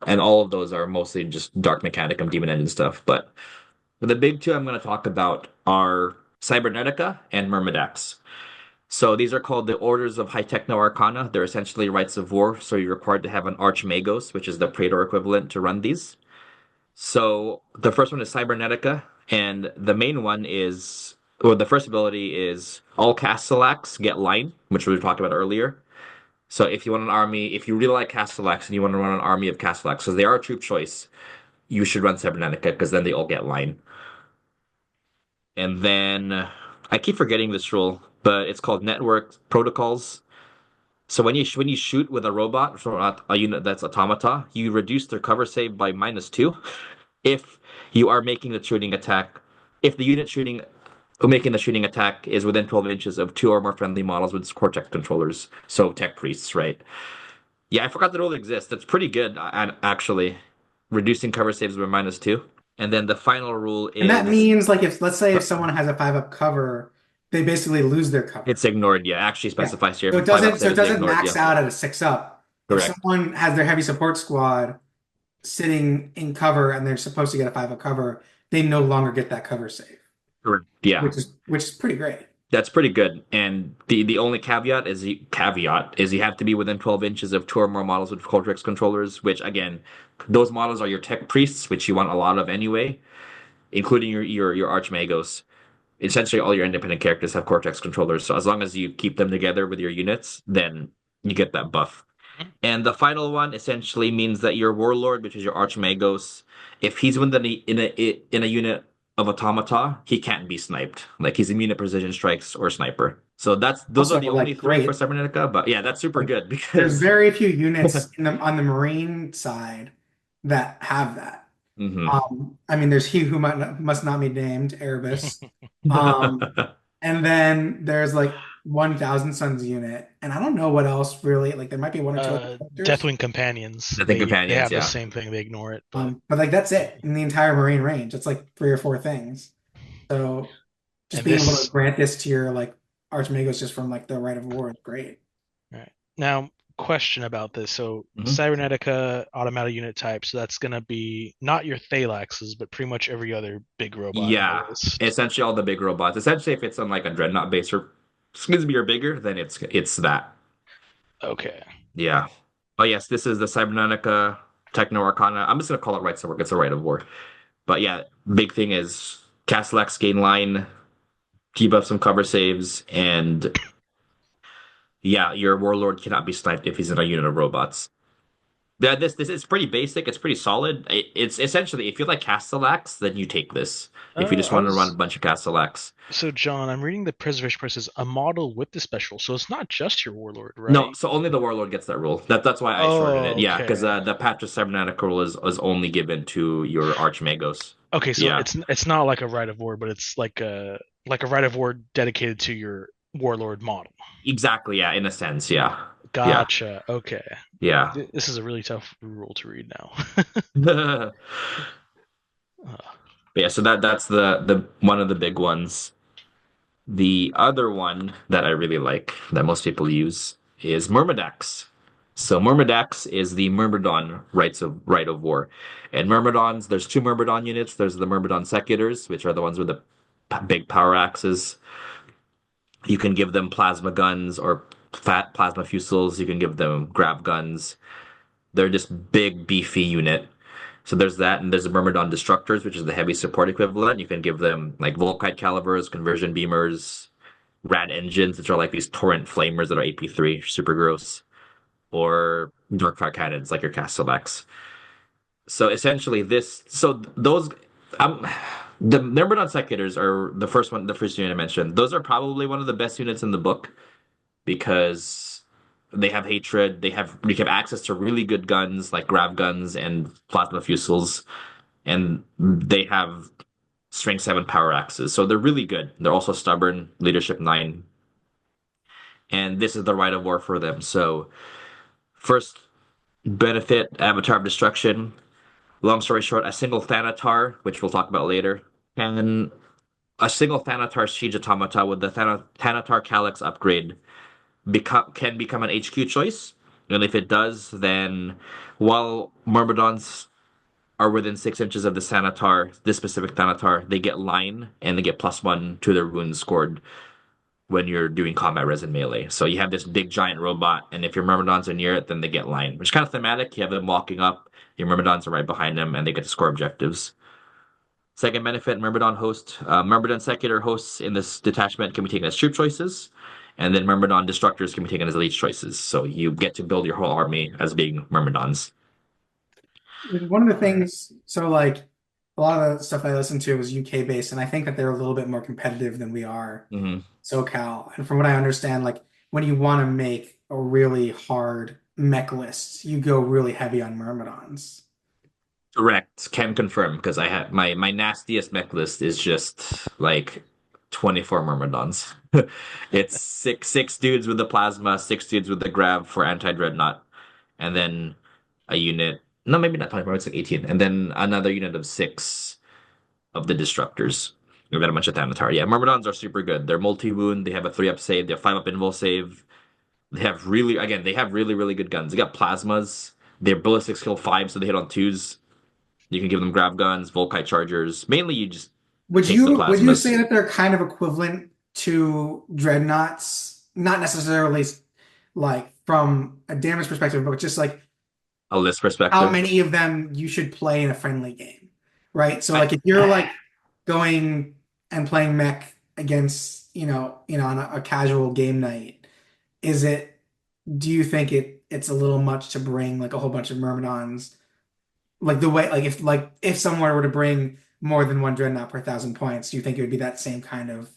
and all of those are mostly just Dark Mechanicum, Demon Engine stuff. But the big two I'm going to talk about are Cybernetica and Myrmidax. So these are called the Orders of High Techno Arcana. They're essentially rights of war. So you're required to have an Archmagos, which is the Praetor equivalent, to run these. So the first one is Cybernetica, and the main one is, or the first ability is all Castellax get line, which we talked about earlier. So if you want an army, if you really like Castellax and you want to run an army of Castellax, because they are a troop choice, you should run Cybernetica because then they all get line. And then I keep forgetting this rule, but it's called network protocols. So when you shoot with a robot from a unit that's automata, you reduce their cover save by -2 if you are making the shooting attack. If the unit shooting making the shooting attack is within 12 inches of two or more friendly models with Cortex controllers, so tech priests, right? Yeah, I forgot the rule exists. That's pretty good, actually, reducing cover saves by -2. And then the final rule And that is means like if let's say if someone has a 5-up cover, they basically lose their it's cover. ignored. Yeah, actually Yeah. specifies here So if it 5-up doesn't so it saves are doesn't ignored. max Yeah, out at a 6-up. If correct. someone has their heavy support squad sitting in cover and they're supposed to get a 5-up cover, they no longer get that cover save, Correct. Yeah, which is pretty great. that's pretty good. And the only caveat is you have to be within 12 inches of two or more models with Cortex controllers, which again, those models are your tech priests, which you want a lot of anyway, including your Archmagos. Essentially, all your independent characters have Cortex controllers. So as long as you keep them together with your units, then you get that buff. And the final one essentially means that your warlord, which is your Archmagos, if he's in a unit of automata, he can't be sniped. Like he's immune to precision strikes or sniper. So those are Also, the only like three for great. Cybernetica. But yeah, that's super Like good there's because very few units on the Marine side that have that. hmm I mean, there's he who must not be named, Erebus. Um, and then there's like 1,000 Suns unit, and I don't know what else really. Like there might be one or two other characters. Deathwing companions. I think They companions, have the yeah. same thing. They ignore it, but But like that's it in the entire Marine range. It's like three or four things. So just and being able to this grant this to your like Archmagos just from like the right of war is great. right now question about this. So Mhm. Cybernetica automatic unit type, so that's gonna be not your Thalaxes, but pretty much every other big robot in the Yeah, list. essentially all the big robots. Essentially, if it's on like a dreadnought base or excuse me, or bigger, then it's that. Okay. Yeah. Oh yes, this is the Cybernetica Techno Arcana. I'm just gonna call it Rights of War. It's a Right of War. But yeah, big thing is Castellax gain line, keep up some cover saves, and yeah, your warlord cannot be sniped if he's in a unit of robots. Yeah, this is pretty basic. It's pretty solid. It's essentially if you like Castellax, then you take this. If you just I want to run a was bunch of Castellax. so John, I'm reading the preservation process, a model with the special, so it's not just your warlord, No, right? so only the warlord gets that rule. That's why I shorted it. Oh, Yeah, because okay. the Patch of Cybernetic rule is only given to your Archmagos. Okay, so Yeah, it's not like a right of war, but it's like a right of war dedicated to your warlord model. exactly. Yeah, in a sense. Yeah, yeah, Gotcha. Okay. yeah. This is a really tough rule to read now. But yeah, so that's the one of the big ones. The other one that I really like that most people use is Myrmidax. So Myrmidax is the Myrmidon right of war. And Myrmidons, there's two Myrmidon units. There's the Myrmidon Secutors, which are the ones with the big power axes. You can give them plasma guns or fat plasma fusils. You can give them grab guns. They're just big, beefy unit. So there's that, and there's the Myrmidon Destructors, which is the heavy support equivalent. You can give them like Volkite calibers, conversion beamers, rad engines, which are like these torrent flamers that are AP3, super gross, or Darkfire cannons like your Castellax. So essentially, those um, the Myrmidon Secutors are the first unit I mentioned. Those are probably one of the best units in the book because they have hatred. You have access to really good guns like grav guns and plasma fusils, and they have strength 7 power axes. So they're really good. They're also stubborn, leadership 9, and this is the right of war for them. So first benefit, Avatar of Destruction. Long story short, a single Thanatar, which we'll talk about later, can a single Thanatar Siege Automata with the Thanatar Calyx upgrade can become an HQ choice. And if it does, then while Myrmidons are within 6 inches of the Thanatar, this specific Thanatar, they get line and they get +1 to their wounds scored when you're doing combat res and melee. So you have this big giant robot, and if your Myrmidons are near it, then they get line, which is kind of thematic. You have them walking up, your Myrmidons are right behind them, and they get to score objectives. Second benefit, Myrmidon Secular hosts in this detachment can be taken as troop choices, and then Myrmidon Destructors can be taken as elite choices. So you get to build your whole army as being Myrmidons. One of the All right. things, so like a lot of the stuff I listen to is UK based, and I think that they're a little bit more competitive than we are Hmm. SoCal. And from what I understand, like when you want to make a really hard mech list, you go really heavy on Myrmidons. Correct. Can confirm because I have my nastiest mech list is just like 24 Myrmidons. It's six dudes with the plasma, 6 dudes with the grab for anti-dreadnought, and then a unit. No, maybe not 24, it's like 18. And then another unit of 6 of the destructors. We've got a bunch of Thanatar. Yeah, Myrmidons are super good. They're multi-wound, they have a 3-up save, they have 5-up invul save. They have really, really good guns. They got plasmas. They're ballistic skill 5, so they hit on 2s. You can give them grab guns, Volkite chargers. Mainly, you just take the Would you say plasmas. that they're kind of equivalent to dreadnoughts? Not necessarily like from a damage perspective, but just like A list how perspective. many of them you should play in a friendly game, right? So I like if you're like going and playing mech against, on a casual game night, is it do you think it's a little much to bring like a whole bunch of Myrmidons? Like the way like if someone were to bring more than one dreadnought per 1,000 points, do you think it would be that same kind of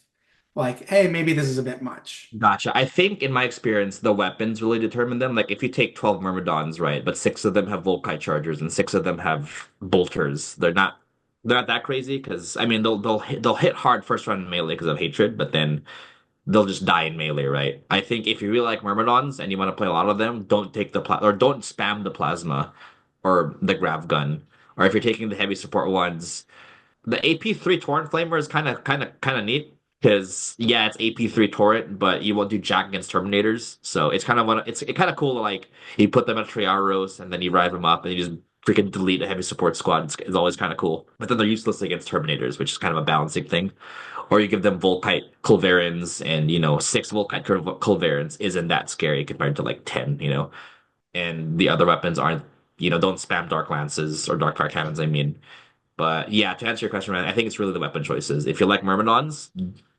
like, hey, maybe this is a bit much? Gotcha. I think in my experience, the weapons really determine them. Like if you take 12 Myrmidons, right, but 6 of them have Volkite chargers and 6 of them have bolters, they're not that crazy because I mean they'll hit hard first round in melee because of hatred, but then they'll just die in melee, right? I think if you really like Myrmidons and you want to play a lot of them, don't take or don't spam the plasma or the grav gun. Or if you're taking the heavy support ones, the AP3 Torrent Flamer is kind of neat. Because yeah, it's AP3 torrent, but you won't do jack against Terminators. So it's kind of kind of cool to like you put them at Triaros and then you drive them up and you just freaking delete a heavy support squad. It's always kind of cool. But then they're useless against Terminators, which is kind of a balancing thing. Or you give them Volkite Culverins and six Volkite Culverins isn't that scary compared to like 10, and the other weapons aren't, don't spam Dark Lances or Dark Fire Cannons, I mean. But yeah, to answer your question, man, I think it's really the weapon choices. If you like Myrmidons,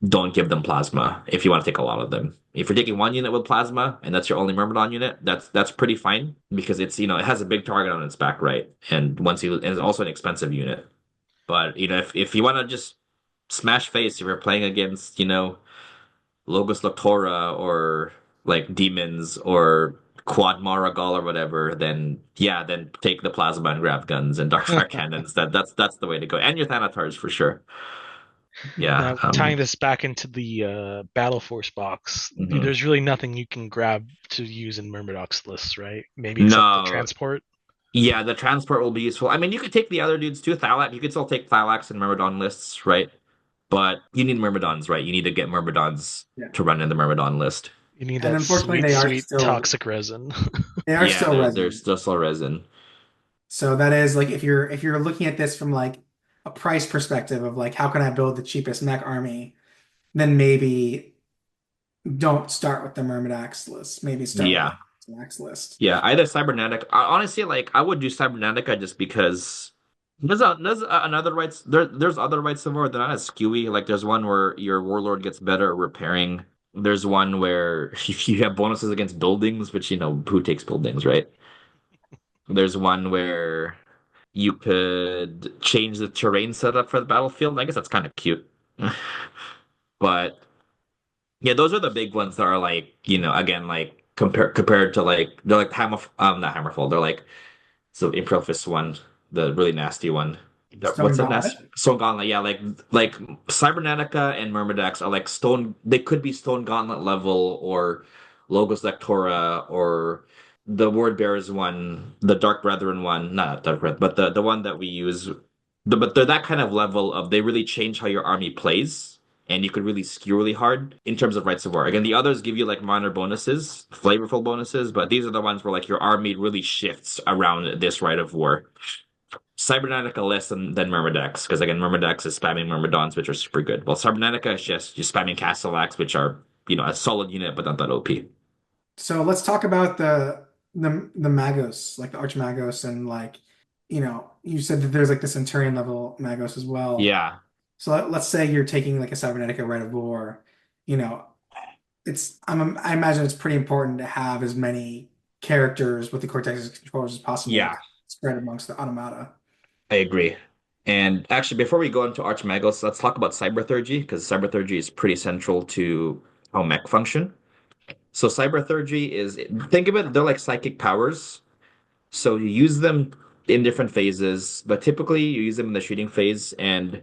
don't give them plasma if you want to take a lot of them. If you're taking one unit with plasma and that's your only Myrmidon unit, that's pretty fine because it has a big target on its back, right? And it's also an expensive unit. But if you want to just smash face, if you're playing against, Logos Lectora or like demons or Quad Maragal or whatever, then yeah, then take the plasma and grab guns and Darkfire cannons. That's the way to go. And your Thanatars for sure. Yeah. Now, tying this back into the Battle Force box, Mhm. there's really nothing you can grab to use in Myrmidoc's lists, right? Maybe except the No. transport. Yeah, the transport will be useful. I mean, you could take the other dudes too. Thalak, you could still take Thalaks and Myrmidon lists, right? But you need Myrmidons, right? You need to get Myrmidons Yeah. to run in the Myrmidon list. You need And that unfortunately, sweet, they are sweet still toxic resin. they are Yeah, still they're resin. still resin. So that is like if you're looking at this from like a price perspective of like how can I build the cheapest mech army, then maybe don't start with the Myrmidax list. Maybe start with Yeah. the Max list. Yeah, either cybernetic. Honestly, like I would do cybernetica just because another rights there's other rights of war. They're not as skewy. Like there's one where your warlord gets better at repairing. There's one where you have bonuses against buildings, which who takes buildings, right? There's one where you could change the terrain setup for the battlefield. I guess that's kind of cute. But yeah, those are the big ones that are like, again, like compared to like they're like not Hammerfall. They're like so Imperial Fist one, the really nasty one. Stone What's that Gauntlet. nasty? Stone Gauntlet, yeah, like Cybernetica and Myrmidex are like stone. They could be Stone Gauntlet level or Logos Lectora or the Word Bearers one, the Dark Brethren one, not Dark Brethren, but the one that we use. But they're that kind of level of they really change how your army plays. And you could really skew really hard in terms of rights of war. Again, the others give you like minor bonuses, flavorful bonuses, but these are the ones where like your army really shifts around this right of war. Cybernetica less than Myrmidex, because again, Myrmidex is spamming Myrmidons, which are super good. Well, Cybernetica is just spamming Castellax, which are, a solid unit, but not that OP. So let's talk about the Magos, like the Archmagos, and like you said that there's like the Centurion level Magos as well. Yeah. So let's say you're taking like a Cybernetica Rite of War, you know, I imagine it's pretty important to have as many characters with the Cortex's controllers as possible Yeah, spread amongst the automata. I agree. And actually, before we go into Archmagos, let's talk about Cyberthurgy, because Cyberthurgy is pretty central to how mech function. So Cyberthurgy think of it, they're like psychic powers. So you use them in different phases, but typically you use them in the shooting phase. And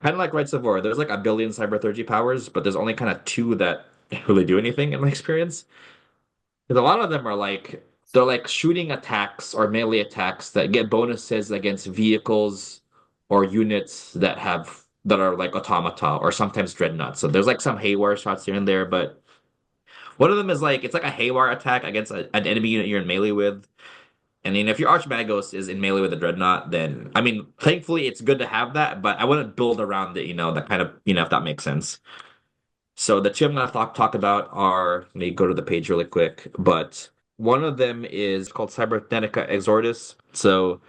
kind of like Rights of War, there's like a billion Cyberthurgy powers, but there's only kind of two that really do anything in my experience. Because a lot of them are like they're like shooting attacks or melee attacks that get bonuses against vehicles or units that are like automata or sometimes dreadnoughts. So there's like some haywire shots here and there, but one of them is like it's like a haywire attack against an enemy unit you're in melee with. And then if your Archmagos is in melee with a dreadnought, then I mean, thankfully it's good to have that, but I wouldn't build around it, that kind of, if that makes sense. So the two I'm gonna talk about are, let me go to the page really quick, but one of them is called Cybernetica Exortus. So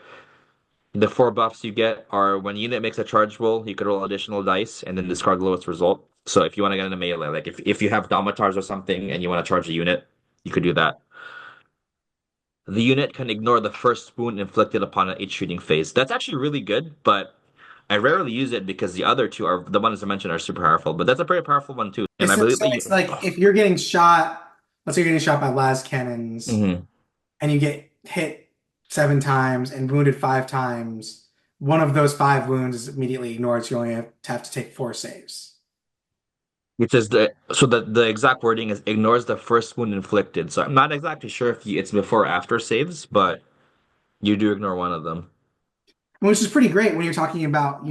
the four buffs you get are when unit makes a charge roll, you could roll additional dice and then discard the lowest result. So if you want to get into melee, like if you have Domitars or something and you want to charge a unit, you could do that. The unit can ignore the first wound inflicted upon it each shooting phase. That's actually really good, but I rarely use it because the other two are the ones I mentioned are super powerful. But that's a pretty powerful one too. And I believe So it's like if you're getting shot, let's say you're getting shot by las cannons Mhm. and you get hit 7 times and wounded 5 times, one of those 5 wounds is immediately ignored, so you only have to take 4 saves. Which is the exact wording is ignores the first wound inflicted. So I'm not exactly sure if it's before or after saves, but you do ignore one of them. Which is pretty great when you're talking about,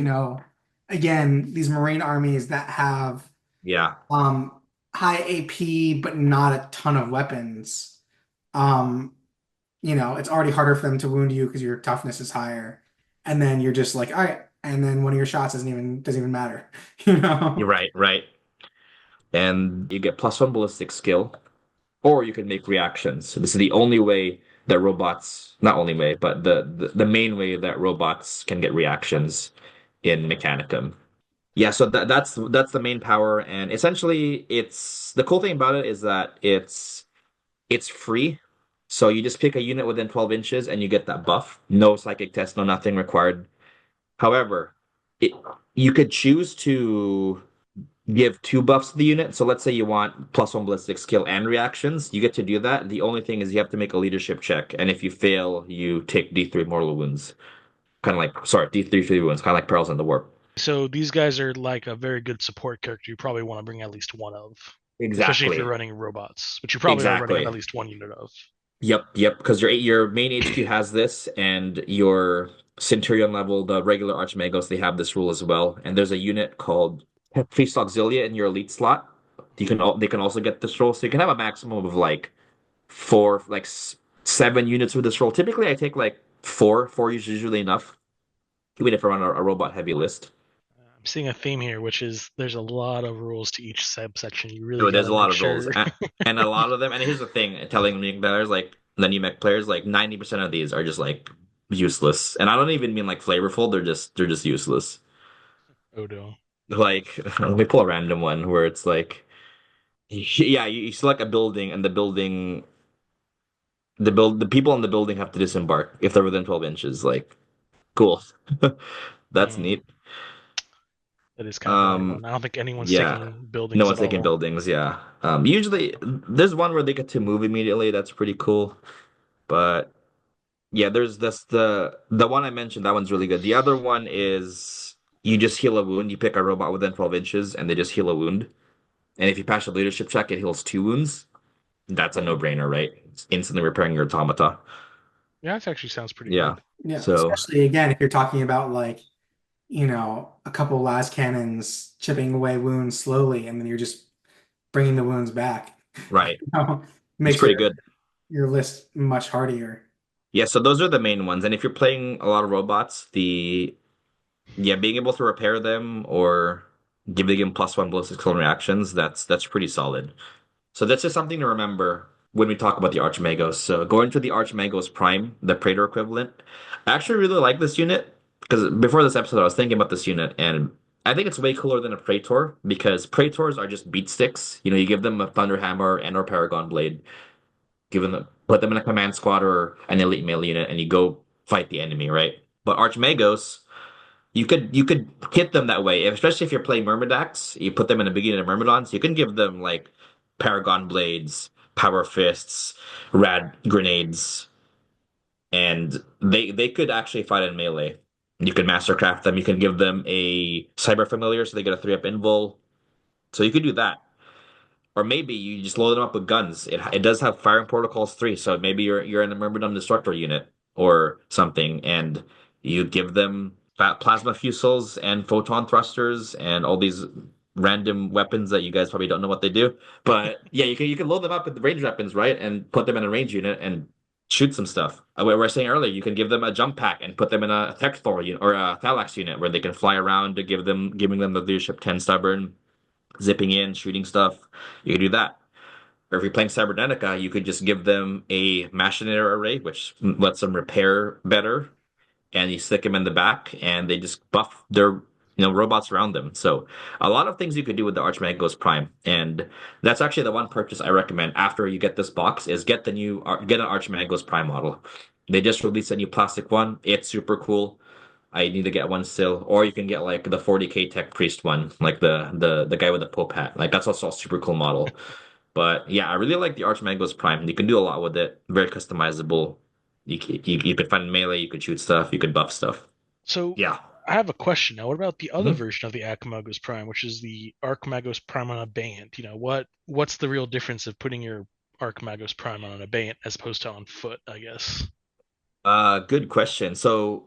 again, these Marine armies that have Yeah. um, high AP, but not a ton of weapons. Um, it's already harder for them to wound you because your toughness is higher. And then you're just like, all right, and then one of your shots doesn't even matter, you You're know? right, right. And you get +1 ballistic skill, or you can make reactions. So this is the only way that robots, not only way, but the main way that robots can get reactions in Mechanicum. Yeah, so that's the main power, and essentially it's the cool thing about it is that it's free. So you just pick a unit within 12 inches and you get that buff. No psychic test, no nothing required. However, it you could choose to give two buffs to the unit. So let's say you want +1 ballistic skill and reactions. You get to do that. The only thing is you have to make a leadership check, and if you fail, you take D3 mortal wounds. Kind of like, sorry, D3 free wounds, kind of like Perils in the Warp. So these guys are like a very good support character you probably want to bring at least one of, especially if you're Exactly. running robots, which you probably are running at Exactly. least one unit of. Yep, yep. Because your main HQ has this, and your Centurion level, the regular Archmagos, they have this rule as well. And there's a unit called Priest Auxilia in your elite slot. They can also get this role, so you can have a maximum of like four, like 7 units with this role. Typically, I take like four. Four is usually enough, even if I run a robot heavy list. I'm seeing a theme here, which is there's a lot of rules to each subsection. You really So got there's to a lot make of roles, sure. and a lot of them. And here's the thing: telling me players, like the new mech players, like 90% of these are just like useless. And I don't even mean like flavorful. They're just useless. Oh no. Like let me pull a random one where it's like, yeah, you select a building, and the people in the building have to disembark if they're within 12 inches. Like, cool. That's Mm, neat. that is kind of a weird Um, one. I don't think anyone's yeah. taking No buildings one's at taking all. buildings, yeah. Usually there's one where they get to move immediately. That's pretty cool. But yeah, there's this the one I mentioned, that one's really good. The other one is you just heal a wound. You pick a robot within 12 inches and they just heal a wound. And if you pass a leadership check, it heals 2 wounds. That's a no-brainer, right? It's instantly repairing your automata. Yeah, that actually sounds pretty Yeah. good. Yeah, So, especially again if you're talking about like, a couple las cannons chipping away wounds slowly, and then you're just bringing the wounds back. right. It's Makes pretty your good. your list much hardier. Yeah, so those are the main ones. And if you're playing a lot of robots, yeah, being able to repair them or giving them +1 ballistic skill reactions, that's pretty solid. So that's just something to remember when we talk about the Archmagos. So going to the Archmagos Prime, the Praetor equivalent, I actually really like this unit because before this episode, I was thinking about this unit, and I think it's way cooler than a Praetor because Praetors are just beat sticks. You give them a Thunder Hammer and or Paragon Blade, put them in a command squad or an elite melee unit, and you go fight the enemy, right? But Archmagos, you could hit them that way, especially if you're playing Myrmidax. You put them in the beginning of Myrmidons. You can give them like Paragon Blades, Power Fists, Rad Grenades, and they could actually fight in melee. You can Mastercraft them. You can give them a Cyber Familiar so they get a 3-up invul. So you could do that. Or maybe you just load them up with guns. It does have firing protocols 3, so maybe you're in a Myrmidon Destructor unit or something, and you give them plasma fusils and photon thrusters and all these random weapons that you guys probably don't know what they do. But yeah, you can load them up with the range weapons, right? And put them in a range unit and shoot some stuff. We were saying earlier, you can give them a jump pack and put them in a Tech Thor unit or a Thalax unit where they can fly around to giving them the leadership 10 stubborn, zipping in, shooting stuff. You could do that. Or if you're playing Cybernetica, you could just give them a Machinator array, which lets them repair better, and you stick them in the back, and they just buff their robots around them. So a lot of things you could do with the Archmagos Prime, and that's actually the one purchase I recommend after you get this box is get an Archmagos Prime model. They just released a new plastic one. It's super cool. I need to get one still, or you can get like the 40K Tech Priest one, like the guy with the Pope hat. Like that's also a super cool model. But yeah, I really like the Archmagos Prime. You can do a lot with it. Very customizable. You could find melee, you could shoot stuff, you could buff stuff. So Yeah. I have a question now. What about the other Mhm. version of the Archimagos Prime, which is the Archimagos Prime on a band? What's the real difference of putting your Archimagos Prime on an abeyant as opposed to on foot, I guess? Good question. So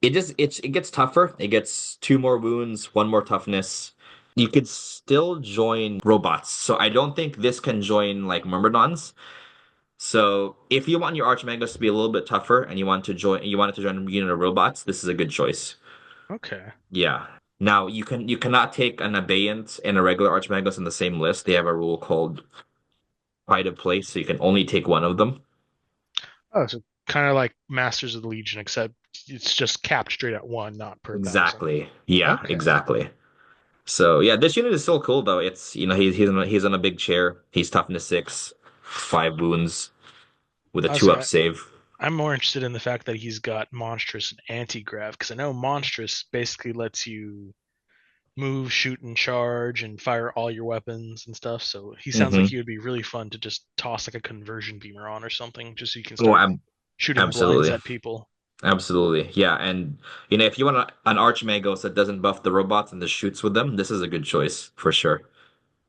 it gets tougher. It gets 2 more wounds, 1 more toughness. you could still join robots. So I don't think this can join like Myrmidons. So if you want your Archmagos to be a little bit tougher and you want it to join a unit of robots, this is a good choice. Okay. Yeah. Now you cannot take an Abeyant and a regular Archmagos in the same list. They have a rule called pride of place, so you can only take one of them. Oh, so kind of like Masters of the Legion, except it's just capped straight at one, not per thousand. Exactly. Yeah, Okay. exactly. So yeah, this unit is still cool though. It's he's on a big chair. He's toughness 6, 5 wounds with a 2 up Honestly, save. I'm more interested in the fact that he's got Monstrous and Anti-Grav, because I know Monstrous basically lets you move, shoot, and charge and fire all your weapons and stuff. So he sounds like Hmm. he would be really fun to just toss like a conversion beamer on or something, just so you can Oh, start shooting blinds absolutely. at people. Absolutely. Yeah, and if you want an Archmagos that doesn't buff the robots and just shoots with them, this is a good choice for sure.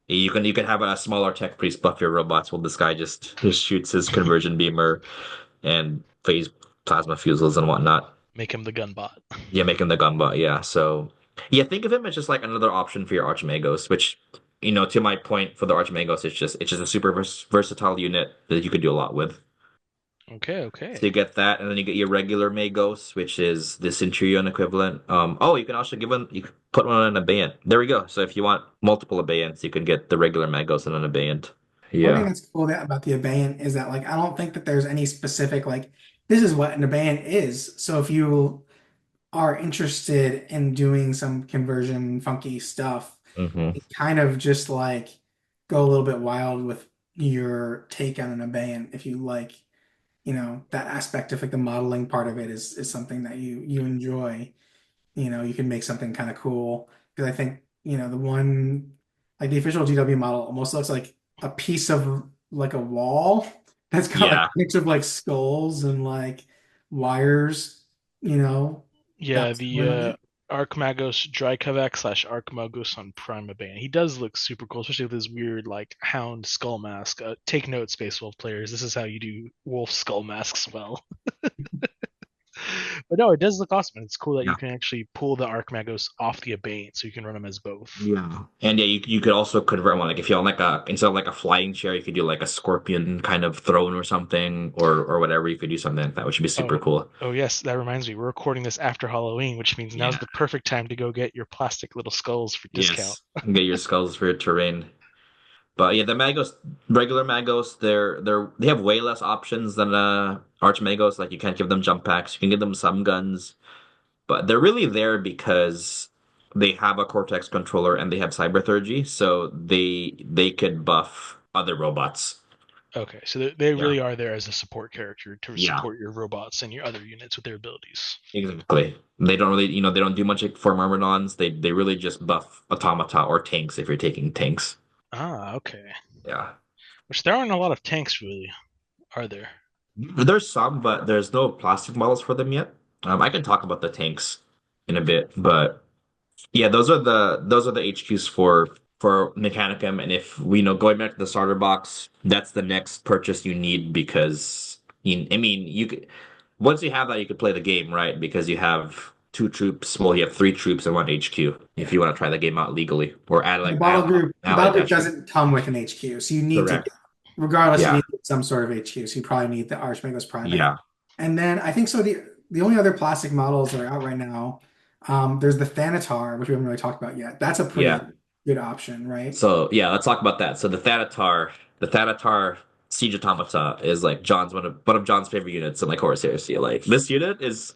You can have a smaller tech priest buff your robots while this guy just shoots his conversion beamer and phase plasma fuses and whatnot. Make him the gun bot. Yeah, making the gunbot, yeah. So yeah, think of him as just like another option for your Archmagos, which to my point for the Archmagos, it's just a super versatile unit that you could do a lot with. Okay, So okay. you get that, and then you get your regular Magos, which is the Centurion equivalent. Oh, you can also you can put one on an Abeyant. There we go. So if you want multiple Abeyants, you can get the regular Magos and an Abeyant. One thing Yeah. that's cool about the Abeyant is that like I don't think that there's any specific like this is what an Abeyant is. So if you are interested in doing some conversion funky stuff, Hmm. you kind of just like go a little bit wild with your take on an Abeyant if you like, that aspect of like the modeling part of it is something that you enjoy. You can make something kind of cool. Because I think, the one, like the official GW model almost looks like a piece of like a wall that's got like Yeah. a bunch of like skulls and like wires, Yeah, bouncing the around it. Archmagos Drykovac slash Archmagos on Prima Bane. He does look super cool, especially with his weird like hound skull mask. Take note, Space Wolf players. This is how you do wolf skull masks well. But no, it does look awesome. And it's cool that you Yeah. can actually pull the Archmagos off the Abate, so you can run them as both. Yeah. And yeah, you could also convert one. Like if you want like instead of like a flying chair, you could do like a scorpion kind of throne or something, or whatever. You could do something like that, which would be super Oh, cool. oh yes, that reminds me. We're recording this after Halloween, which means now's Yeah. the perfect time to go get your plastic little skulls for discount. Yes. Get your skulls for your terrain. But yeah, the Magos, regular Magos, they have way less options than Archmagos. Like you can't give them jump packs. You can give them some guns, but they're really there because they have a Cortex controller and they have Cyberthurgy, so they could buff other robots. Okay, so they Yeah. really are there as a support character to Yeah, support your robots and your other units with their abilities. exactly. They don't really, they don't do much for Myrmidons. They really just buff automata or tanks if you're taking tanks. Ah, okay. Yeah. Which there aren't a lot of tanks really, are there? There's some, but there's no plastic models for them yet. I can talk about the tanks in a bit, but yeah, those are the HQs for Mechanicum, and if we know going back to the starter box, that's the next purchase you need because I mean you could once you have that you could play the game, right? Because you have 2 troops, well you have 3 troops and 1 HQ if Yeah. you want to try the game out legally or add The like battle group, the ally battle group attachment. doesn't come with an HQ, so you need to, Correct. regardless, you Yeah. need some sort of HQ. So you probably need the Archmagus Prime Band. Yeah. And then I think so. The only other plastic models that are out right now, there's the Thanatar, which we haven't really talked about yet. That's a Yeah. pretty good option, right? So yeah, let's talk about that. So the Thanatar Siege Automata is like John's one of John's favorite units in like Horus Heresy. Like this unit is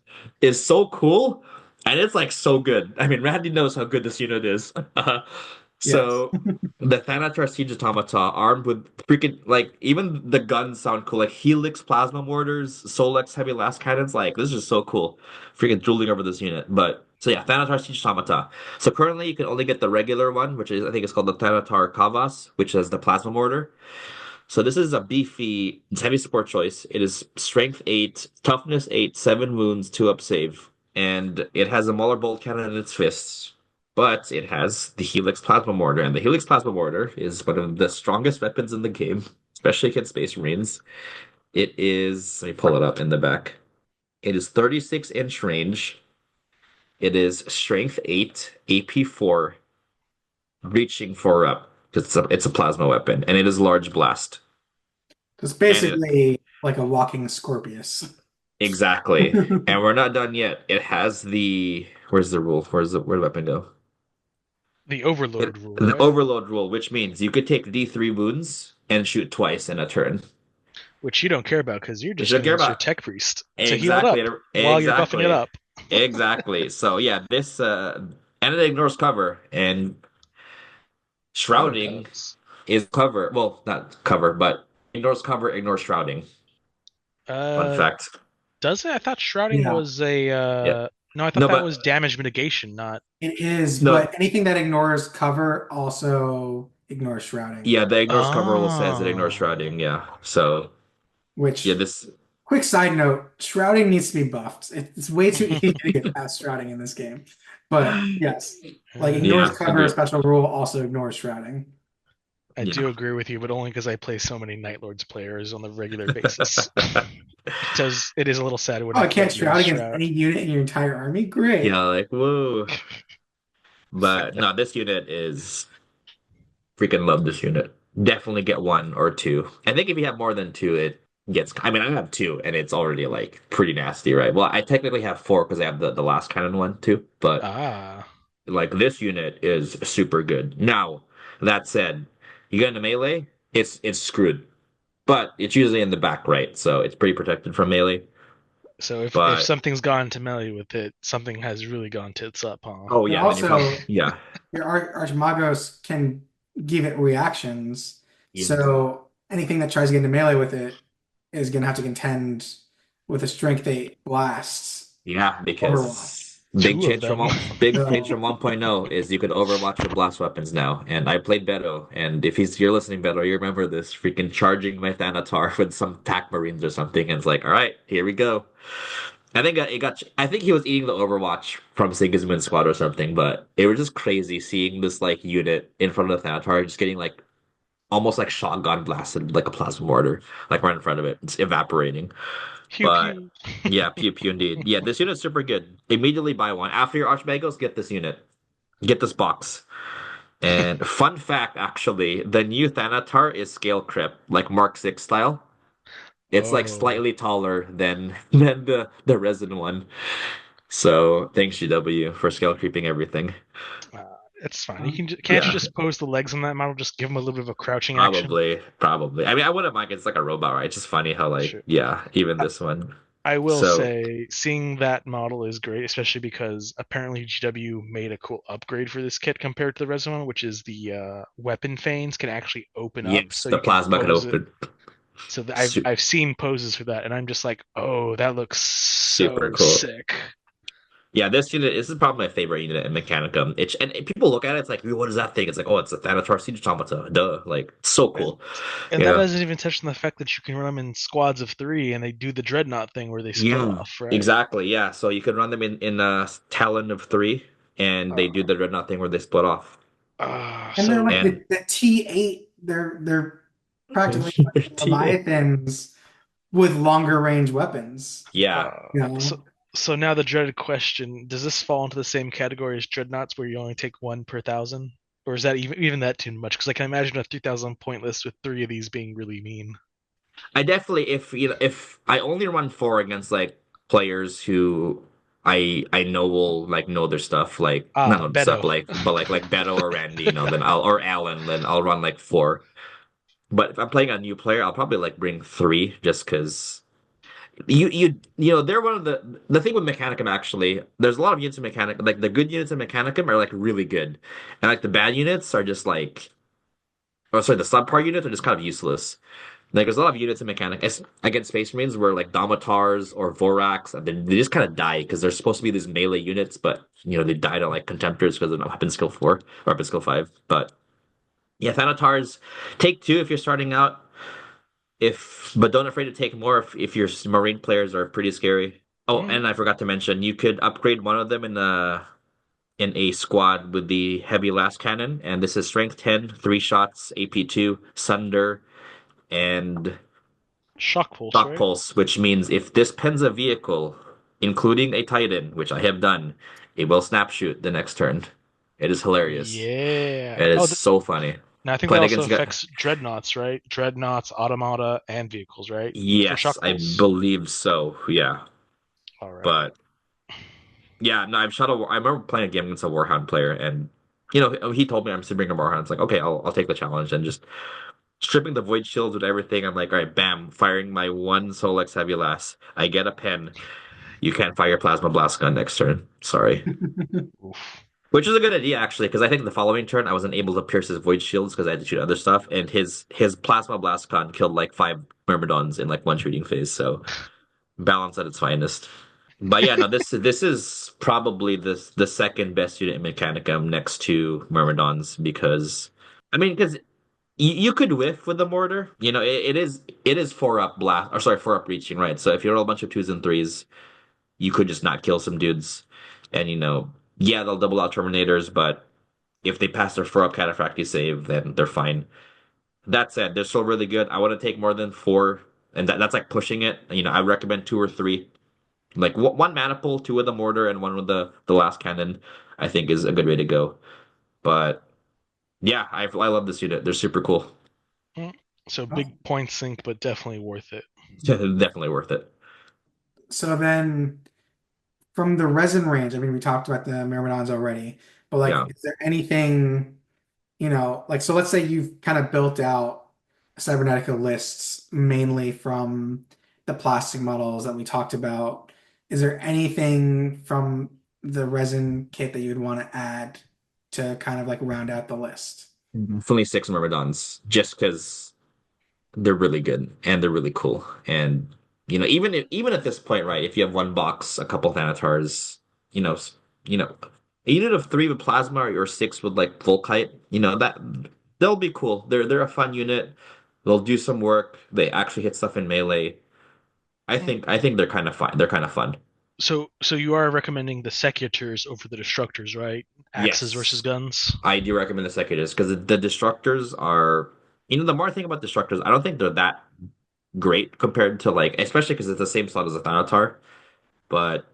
so cool and it's like so good. I mean, Randy knows how good this unit is. Yes. So the Thanatar Siege Automata armed with freaking like even the guns sound cool, like Helix plasma mortars, Solex heavy last cannons. Like this is so cool. Freaking drooling over this unit. But so yeah, Thanatar Siege Automata. So currently you can only get the regular one, which is I think it's called the Thanatar Kavas, which is the plasma mortar. So this is a beefy, it's heavy support choice. It is strength 8, toughness 8, 7 wounds, 2 up save. And it has a Mauler bolt cannon in its fists. But it has the Helix Plasma Mortar, and the Helix Plasma Mortar is one of the strongest weapons in the game, especially against Space Marines. It is, let me pull it up in the back. It is 36-inch range. It is strength 8, AP 4, reaching 4 up because it's a plasma weapon and it is large blast. It's And it basically like a walking Scorpius. exactly. And we're not done yet. It has the where's the rule? Where'd the weapon go? The Overload rule, The right? overload rule, which means you could take D3 wounds and shoot twice in a turn. Which you don't care about because you're You just should going to care use your about Tech Priest to heal it exactly, up while you're buffing it exactly, up. exactly. So yeah, this and it ignores cover and Oh, it shrouding does. is cover. Well, not cover, but ignores cover, ignores shrouding. Fun Uh, fact. does it? I thought shrouding Yeah, was a Yeah. no, I thought No, that but was damage mitigation, not it is, no, but anything that ignores cover also ignores shrouding. yeah, the ignores cover rule says it ignores oh. shrouding. Yeah. So yeah, Which, this quick side note, shrouding needs to be buffed. It's way too easy to get past shrouding in this game. But yes, like ignores yeah, cover, agree. special rule also ignores shrouding. I Yeah. do agree with you, but only because I play so many Night Lords players on the regular basis. It is a little sad when Oh, I I can't can't use shroud against shroud. any unit in your entire army? Great. Yeah, like whoa. But no, this unit is freaking love this unit. Definitely get one or two. I think if you have more than two, it gets. I mean, I have two, and it's already like pretty nasty, right? Well, I technically have four because I have the last cannon one too. But Ah, like this unit is super good. Now, that said, you get into melee, it's screwed. But it's usually in the back right, so it's pretty protected from melee. so if But something's gone to melee with it, something has really gone tits up, huh? oh But yeah, then you're probably also, yeah. your Archmagos can give it reactions. You- So anything that tries to get into melee with it is going to have to contend with a strength 8 blasts Yeah, Overwatch. because Two of them. big change So from 1.0 is you could overwatch with blast weapons now. And I played Beto, and if you're listening, Beto, you remember this freaking charging my Thanatar with some pack marines or something, and it's like, all right, here we go. I think he was eating the Overwatch from Sigismund Squad or something, but it was just crazy seeing this like unit in front of the Thanatar just getting like almost like shotgun blasted like a plasma mortar, like right in front of it. It's evaporating. Pew But pew. yeah, pew pew indeed. Yeah, this unit's super good. Immediately buy one. After your Archmagos, get this unit. Get this box. And fun fact, actually, the new Thanatar is scale crip, like Mark 6 style. It's like Oh, slightly taller than the resin one. So thanks GW for scale creeping everything. it's fine. Can't you Yeah, just pose the legs on that model? Just give him a little bit of a crouching action. probably. I mean, I wouldn't mind. It's like a robot, right? It's just funny how like Sure. yeah, even this one. I will So say, seeing that model is great, especially because apparently GW made a cool upgrade for this kit compared to the Resin one, which is the weapon fanes can actually open up, yes, so the you can plasma can pose it. open. So Su I've seen poses for that, and I'm just like, oh, that looks super so cool. sick. Yeah, this is probably my favorite unit in Mechanicum. People look at it, it's like, what is that thing? It's like, oh, it's a Thanatar Siege Automata. Duh. Like, it's so And cool. and You that know? doesn't even touch on the fact that you can run them in squads of three, and they do the dreadnought thing where they split Yeah, off, right? exactly. Yeah. So you could run them in a Talon of three, and they do Uh, the Dreadnought thing where they split off. and they're like so And the T8. They're practically like TA. Leviathans with longer range weapons. Yeah. Uh, You so, know, so now the dreaded question: does this fall into the same category as dreadnoughts, where you only take one per thousand, or is that even that too much? Because I can imagine a 3,000 point list with three of these being really mean. I definitely if I only run four against like players who I know will like know their stuff, like not Ah, know their stuff, Beto. but like Beto or Randy, then I'll or Alan, then I'll run like four. But if I'm playing a new player, I'll probably like bring three just because they're one of the thing with Mechanicum actually, there's a lot of units in Mechanicum, like the good units in Mechanicum are like really good. And like the bad units are just like oh sorry, the subpar units are just kind of useless. Like there's a lot of units in Mechanicum against Space Marines where like Domitars or Voraks, and they just kind of die because they're supposed to be these melee units, but they died on like Contemptors because of not weapon skill 4 or weapon skill 5. But yeah, Thanatars take two if you're starting out. If but don't afraid to take more if your marine players are pretty scary. Oh, Mm, and I forgot to mention you could upgrade one of them in a squad with the heavy last cannon, and this is strength 10, 3 shots, AP2, Sunder, and shock pulse, Shock right? Pulse, which means if this pins a vehicle, including a Titan, which I have done, it will snap shoot the next turn. It is hilarious. Yeah. It is Oh, so funny. now I think that Playing also against guys. affects dreadnoughts, right? Dreadnoughts, automata, and vehicles, right? For Yes, shock I pulse. believe so. Yeah. All right. But yeah, no, I've shot a. I remember playing a game against a Warhound player, and you know, he told me I'm to bring a Warhound. It's like, okay, I'll take the challenge, and just stripping the void shields with everything. I'm like, all right, bam, firing my one Solex Heavy Lass. I get a pen. You can't fire your Plasma Blast gun next turn. Sorry. Oof. Which is a good idea actually, because I think the following turn I wasn't able to pierce his void shields because I had to shoot other stuff, and his Plasma Blast gun killed like five Myrmidons in like one shooting phase. So balance at its finest. But yeah, no, this is probably the second best unit in Mechanicum next to Myrmidons because I mean because you could whiff with the mortar. You know, it is four up blast or sorry, four up reaching, right? So if you roll a bunch of twos and threes, you could just not kill some dudes. And you know, yeah, they'll double out Terminators, but if they pass their four up Cataphractii save, then they're fine. That said, they're still really good. I want to take more than four, and that's like pushing it. You know, I recommend two or three. Like one mana pull, two with the mortar, and one with the last cannon. I think is a good way to go. But yeah, I love this unit. They're super cool. Mm. So Awesome. big point sink, but definitely worth it. Definitely worth it. So then from the resin range, I mean, we talked about the Myrmidons already, but like, Yeah. is there anything, like, so let's say you've kind of built out Cybernetica lists mainly from the plastic models that we talked about. Is there anything from the resin kit that you'd want to add to kind of like round out the list? Definitely six Myrmidons, just because they're really good and they're really cool. And you know, even at this point, right? If you have one box, a couple Thanatars, you know, you know, a unit of three with plasma or six with like Volkite, you know that they'll be cool. They're a fun unit. They'll do some work. They actually hit stuff in melee. Mm. I think they're kind of fun. They're kind of fun. So you are recommending the Secutors over the Destructors, right? Axes versus Yes, guns. I do recommend the Securitors because the Destructors are, you know, the more I think about Destructors, I don't think they're that great compared to like, especially because it's the same slot as a Thanatar. But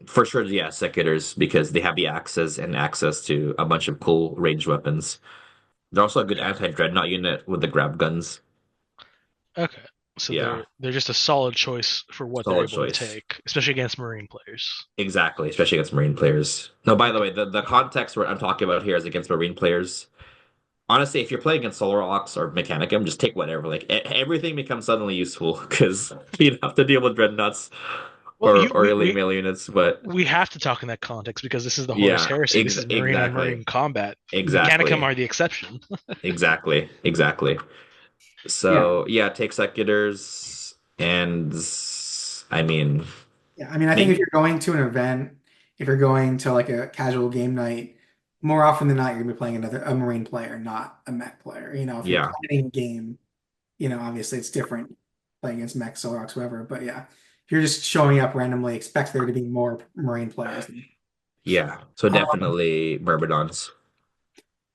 for sure, yeah, Secutors because they have the axes and access to a bunch of cool ranged weapons. They're also a good Okay. anti-dreadnought unit with the grab guns. Okay. So Yeah, they're just a solid choice for what they're solid able to choice. take, especially against Marine players. Exactly, especially against Marine players. No, by the Okay. way, the context where I'm talking about here is against Marine players. Honestly, if you're playing against Solar Ox or Mechanicum, just take whatever. Like everything becomes suddenly useful because you don't have to deal with dreadnoughts Well, or elite melee units. But we have to talk in that context because this is the Horus yeah, Heresy. This is Marine on exactly, Marine combat. Mechanicum exactly, are the exception. exactly. Yeah. So yeah, take Secutors, and I mean, Yeah, I mean, I think if maybe you're going to an event, if you're going to like a casual game night, more often than not, you're gonna be playing a Marine player, not a mech player. If you're yeah, planning a game, obviously it's different playing against mech, Solrox, whoever. But yeah, if you're just showing up randomly, expect there to be more Marine players. yeah. So Um, definitely Myrmidons.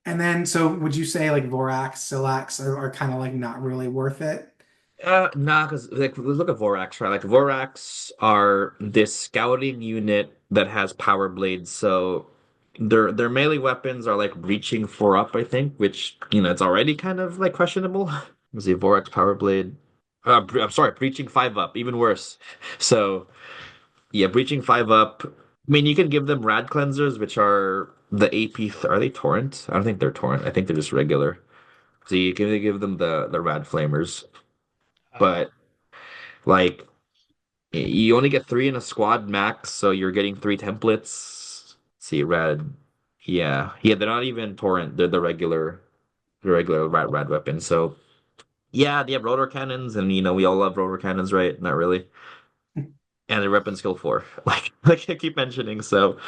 and then, so would you say like Vorax, Silax are kind of like not really worth it? Nah, because like let's look at Vorax, right? Like Vorax are this scouting unit that has power blades, so their melee weapons are like reaching four up, I think, which it's already kind of like questionable. Let's see, Vorax power blade. I'm sorry, breaching five up, even worse. So yeah, breaching five up. I mean, you can give them rad cleansers, which are the AP. Are they torrent? I don't think they're torrent. I think they're just regular. So you can give them the rad flamers, Uh, but like you only get three in a squad max, so you're getting three templates. Let's see, red. Yeah, they're not even torrent. They're the regular rad weapon. So yeah, they have rotor cannons, and we all love rotor cannons, right? Not really. And the weapon skill four, like I keep mentioning. So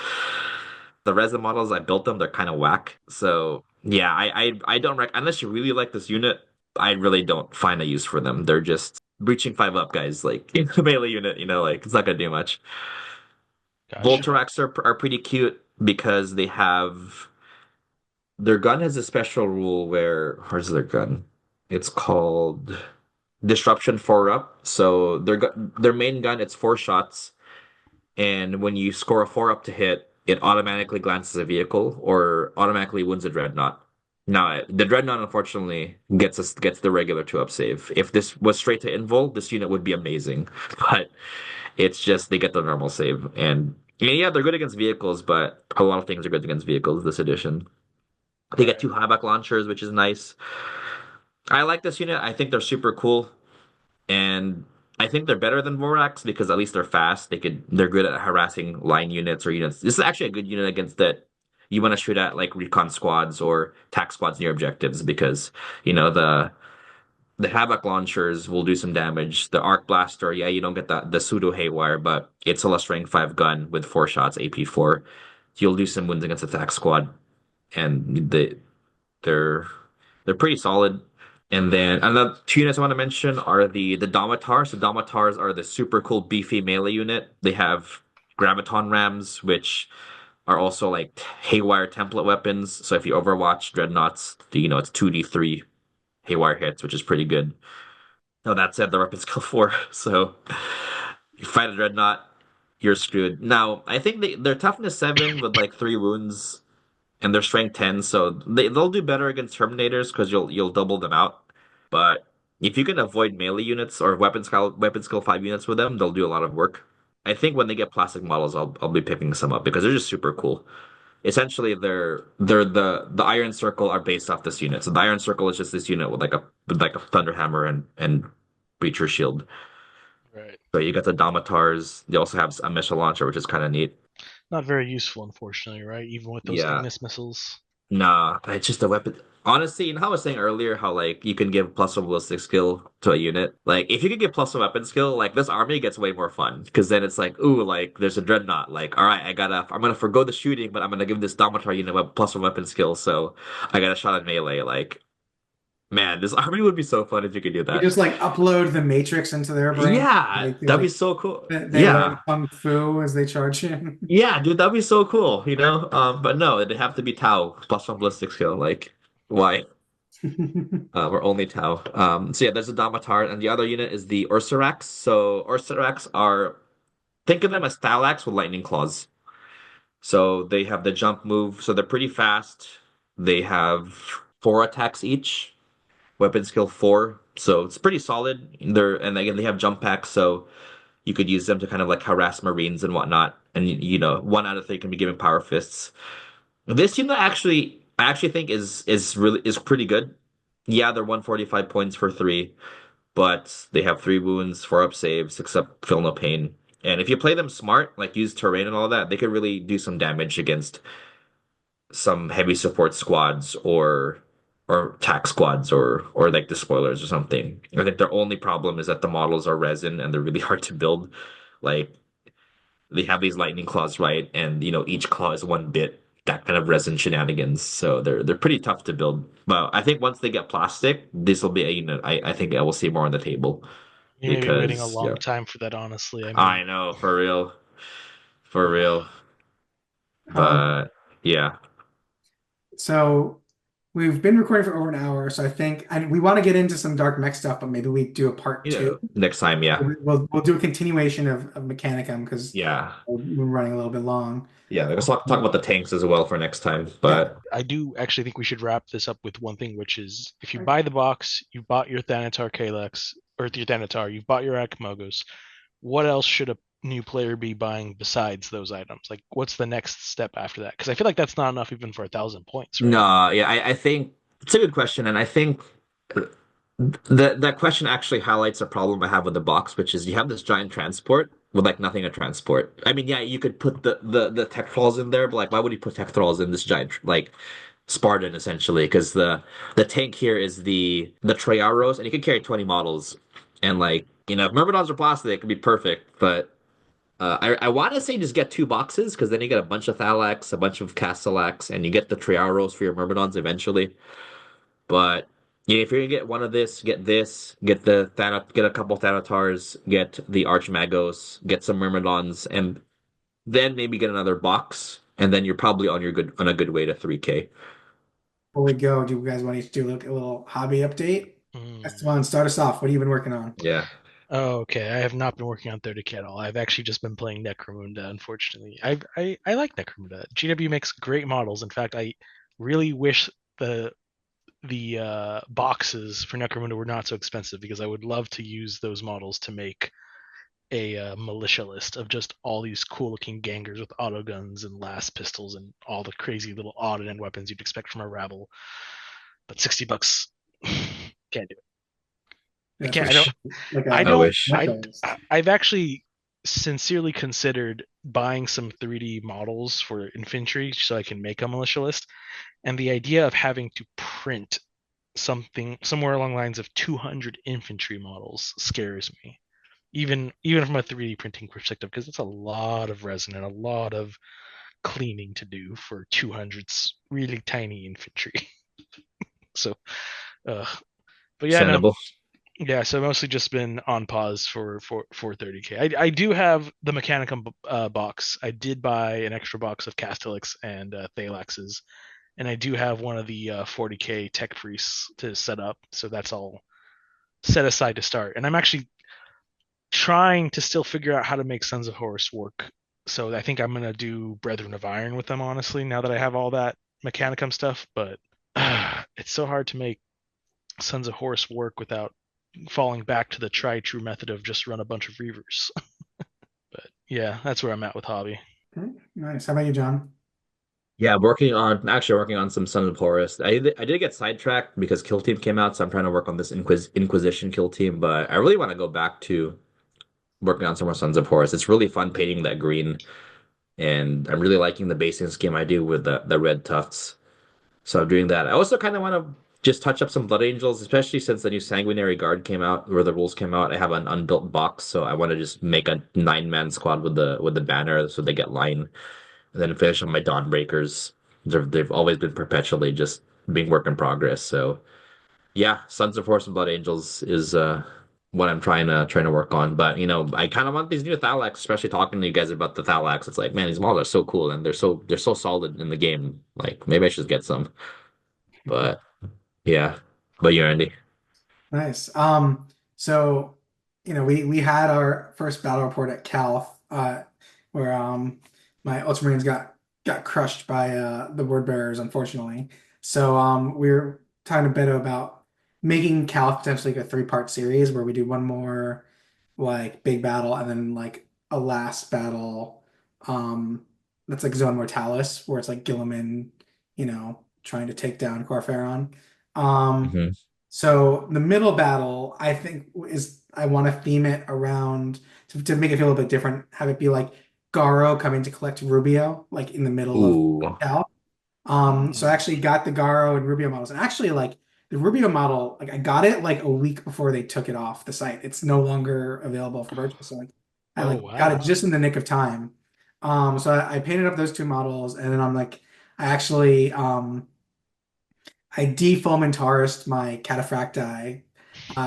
the resin models I built them, they're kind of whack. So yeah, I don't unless you really like this unit, I really don't find a use for them. They're just breaching five up guys, like in the melee unit. Like it's not gonna do much. gotcha. Voltarax are pretty cute because they have their gun has a special rule where's their gun? It's called Disruption four up. So their main gun, it's four shots, and when you score a four up to hit, it automatically glances a vehicle or automatically wounds a dreadnought. Now, the dreadnought unfortunately gets the regular 2-up save. If this was straight to invul, this unit would be amazing. But it's just they get the normal save. And yeah, they're good against vehicles, but a lot of things are good against vehicles this edition. They get Right. 2 havoc launchers, which is nice. I like this unit. I think they're super cool. And I think they're better than Vorax because at least they're fast. They're good at harassing line units or units. This is actually a good unit against that you want to shoot at like recon squads or tac squads near objectives because the Havoc launchers will do some damage. The Arc Blaster, yeah, you don't get the pseudo haywire, but it's a less rank 5 gun with 4 shots, AP4. You'll do some wounds against the tac squad, and they're they're pretty solid. And then another 2 units I want to mention are the Domitars. The Domitars are the super cool beefy melee unit. They have graviton rams, which are also like haywire template weapons. So if you Overwatch dreadnoughts, it's 2d3 haywire hits, which is pretty good. Now that said, they're up in skill 4, so you fight a dreadnought, you're screwed. Now I think they're toughness 7 with like 3 wounds and they're strength 10, so they'll do better against Terminators because you'll double them out. But if you can avoid melee units or weapon skill 5 units with them, they'll do a lot of work. I think when they get plastic models, I'll be picking some up because they're just super cool. Essentially, they're the Iron Circle are based off this unit. So the Iron Circle is just this unit with like a Thunder Hammer and Breacher Shield. Right. So you got the Domitars. They also have a missile launcher, which is kind of neat. Not very useful, unfortunately, right? Even with those Yeah. Ignis missiles. Nah, it's just a weapon. Honestly, how I was saying earlier, how like you can give +1 ballistic skill to a unit. Like if you could give +1 weapon skill, like this army gets way more fun because then it's like, ooh, like there's a dreadnought. Like, all right, I'm gonna forgo the shooting, but I'm gonna give this Domitar unit a +1 weapon skill, so I got a shot at melee. Like, man, this army would be so fun if you could do You that. just like upload the matrix into their brain. Yeah, Like they that'd be like so cool. they learn Yeah. kung fu as they charge in. Yeah, dude, that'd be so cool. But no, it'd have to be Tau +1 ballistic skill. Like, why? We're only Tau. So yeah, there's a Damatar, and the other unit is the Ursarax. So Ursarax think of them as Thalax with lightning claws. So they have the jump move, so they're pretty fast. They have 4 attacks each, weapon skill 4. So it's pretty solid. And again, they have jump packs, so you could use them to kind of like harass Marines and whatnot. And 1 out of 3 can be given power fists. This unit I actually think is pretty good. Yeah, they're 145 points for 3, but they have 3 wounds, 4-up saves, except feel no pain. And if you play them smart, like use terrain and all that, they could really do some damage against some heavy support squads or tac squads or like the spoilers or something. I think their only problem is that the models are resin and they're really hard to build. Like they have these lightning claws, right? And each claw is 1 bit, that kind of resin shenanigans. So they're pretty tough to build. But I think once they get plastic, this will be a unit I think I will see more on the table You may be waiting a because yeah, long time for that, honestly. I mean, I know for real, for ugh. real. Um, But yeah, so we've been recording for over an hour, so I think we want to get into some dark mech stuff, but maybe we do a part two. next time, yeah, We'll do a continuation of Mechanicum because yeah, we're running a little bit long. yeah. Let's talk about the tanks as well for next time. Yeah. But I do actually think we should wrap this up with one thing, which is if you buy the box, you bought your Thanatar Kalex, or your Thanatar, you've bought your Akimogos, what else should a new player be buying besides those items? Like, what's the next step after that? Because I feel like that's not enough even for 1,000 points, right? no, yeah, I think it's a good question, and I think that question actually highlights a problem I have with the box, which is you have this giant transport with like nothing to transport. I mean, yeah, you could put the tech thralls in there, but like, why would you put tech thralls in this giant like Spartan essentially? Because the tank here is the Triaros, and you can carry 20 models, and like if Myrmidons are plastic, it could be perfect, but. I want to say just get 2 boxes because then you get a bunch of Thalax, a bunch of Castellax, and you get the Triaros for your Myrmidons eventually. But yeah, if you're gonna get one of this, get a couple Thanatars, get the Archmagos, get some Myrmidons, and then maybe get another box, and then you're probably on a good way to 3K. Before we go, do you guys want to do like a little hobby update? That's Mm. one. Start us off. What have you been working on? Yeah. Oh, okay. I have not been working on 30K at all. I've actually just been playing Necromunda, unfortunately. I like Necromunda. GW makes great models. In fact, I really wish the boxes for Necromunda were not so expensive because I would love to use those models to make a militia list of just all these cool looking gangers with auto guns and last pistols and all the crazy little odd end weapons you'd expect from a rabble. But $60, can't do it. I Yeah, can't. I don't. especially like I a I don't. wish. Methodist. I've actually sincerely considered buying some 3D models for infantry so I can make a militia list. And the idea of having to print something somewhere along the lines of 200 infantry models scares me. Even from a 3D printing perspective, because it's a lot of resin and a lot of cleaning to do for 200 really tiny infantry. So, uh, but yeah, no, Understandable. yeah. So mostly just been on pause for 30K. I do have the Mechanicum box. I did buy an extra box of Castellix and Thalaxes, and I do have one of the 40K tech priests to set up. So that's all set aside to start. And I'm actually trying to still figure out how to make Sons of Horus work. So I think I'm gonna do Brethren of Iron with them, honestly, now that I have all that Mechanicum stuff. But it's so hard to make Sons of Horus work without falling back to the true method of just run a bunch of Reavers. But yeah, that's where I'm at with hobby. Okay, nice. How about you, John? Yeah, actually working on some Sons of Horus. I did get sidetracked because Kill Team came out, so I'm trying to work on this Inquisition Kill Team, but I really want to go back to working on some more Sons of Horus. It's really fun painting that green, and I'm really liking the basing scheme I do with the red tufts. So I'm doing that. I also kind of want to just touch up some Blood Angels, especially since the new Sanguinary Guard came out, where the rules came out. I have an unbuilt box, so I want to just make a 9-man squad with the banner so they get line, and then finish on my Dawnbreakers. They've always been perpetually just being work in progress. So yeah, Sons of Horse and Blood Angels is what I'm trying to work on. But I kind of want these new Thalax, especially talking to you guys about the Thalax. It's like, man, these models are so cool and they're so solid in the game. Like maybe I should get some. But yeah. But you, Andy. Nice. So we had our first battle report at Cal, where my Ultramarines got crushed by the word bearers, unfortunately. So we are talking a bit about making Cal potentially like a three-part series where we do one more like big battle and then like a last battle that's like Zone Mortalis, where it's like Gilliman, trying to take down Corferon. Um Hmm. so the middle battle, I think, is I want to theme it around to make it feel a little bit different. Have it be like Garo coming to collect Rubio, like in the middle of Ooh. Cal. So I Mm. actually got the Garo and Rubio models, and actually like the Rubio model, like I got it like a week before they took it off the site. It's no longer available for purchase. So like I Oh like got it wow. just in the nick of time. So I painted up those two models, and then I'm like, I actually I defomentarised my cataphracti,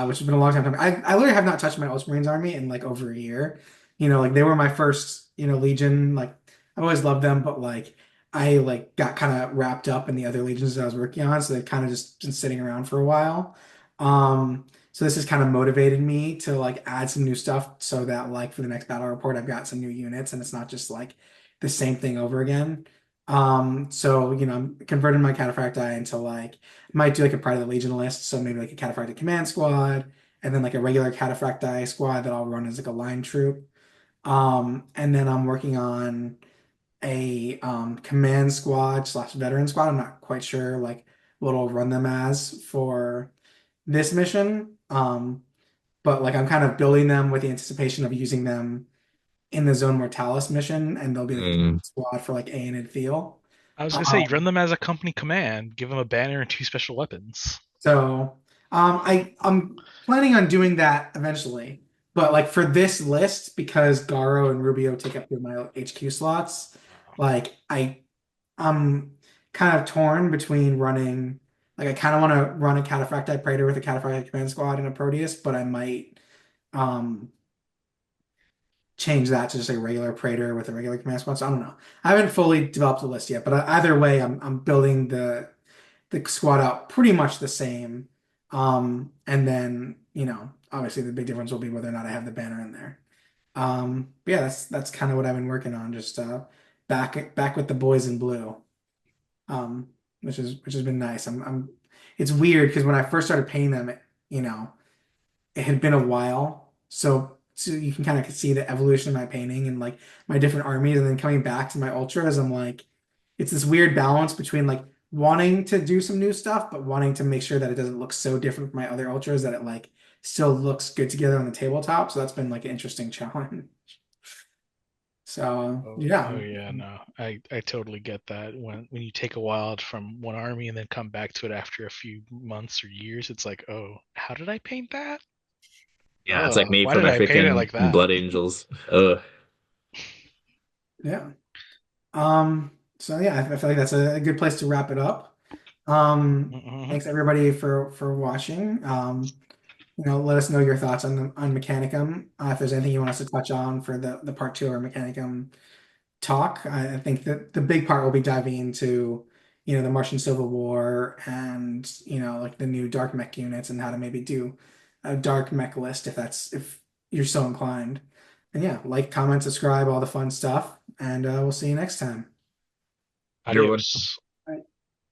which has been a long time coming. I literally have not touched my Ultramarines army in like over a year. Like they were my first, legion. Like I've always loved them, but like I like got kind of wrapped up in the other legions that I was working on, so they've kind of just been sitting around for a while. So this has kind of motivated me to like add some new stuff so that like for the next battle report, I've got some new units and it's not just like the same thing over again. So I'm converting my cataphracti into like might do like a Pride of the Legion list, so maybe like a cataphractic command squad, and then like a regular cataphracti squad that I'll run as like a line troop. And then I'm working on a command squad slash veteran squad. I'm not quite sure like what I'll run them as for this mission. But like I'm kind of building them with the anticipation of using them in the Zone Mortalis mission, and they'll be like a Mm. squad for like A and feel. I was gonna say run Um, them as a company command, give them a banner and two special weapons. so I'm planning on doing that eventually. But like for this list, because Garo and Rubio take up my HQ slots, like I'm kind of torn between running like I kind of want to run a Cataphracti Praetor with a Cataphracti Command Squad and a Proteus, but I might um change that to just like a regular Praetor with a regular Command Squad. So I don't know. I haven't fully developed the list yet, but either way, I'm building the squad out pretty much the same. And then, obviously the big difference will be whether or not I have the banner in there. But yeah, that's kind of what I've been working on, just back with the boys in blue. Which has been nice. It's weird because when I first started painting them, you know, it had been a while. So you can kind of see the evolution of my painting and like my different armies, and then coming back to my ultras, I'm like, it's this weird balance between like wanting to do some new stuff, but wanting to make sure that it doesn't look so different from my other ultras that it like still looks good together on the tabletop. So that's been like an interesting challenge. So Oh yeah. yeah, no, I totally get that. When you take a while from one army and then come back to it after a few months or years, it's like, oh, how did I paint that? Yeah, it's like me Why for did my I paint it freaking like that? Blood Angels. Ugh. Yeah. So yeah, I feel like that's a good place to wrap it up. Mhm. Thanks everybody for watching. Let us know your thoughts on Mechanicum. If there's anything you want us to touch on for the part two of our Mechanicum talk. I think that the big part will be diving into, the Martian Civil War and, like the new dark mech units and how to maybe do a dark mech list if you're so inclined. And yeah, like, comment, subscribe, all the fun stuff, and we'll see you next time. Everyone. Adios.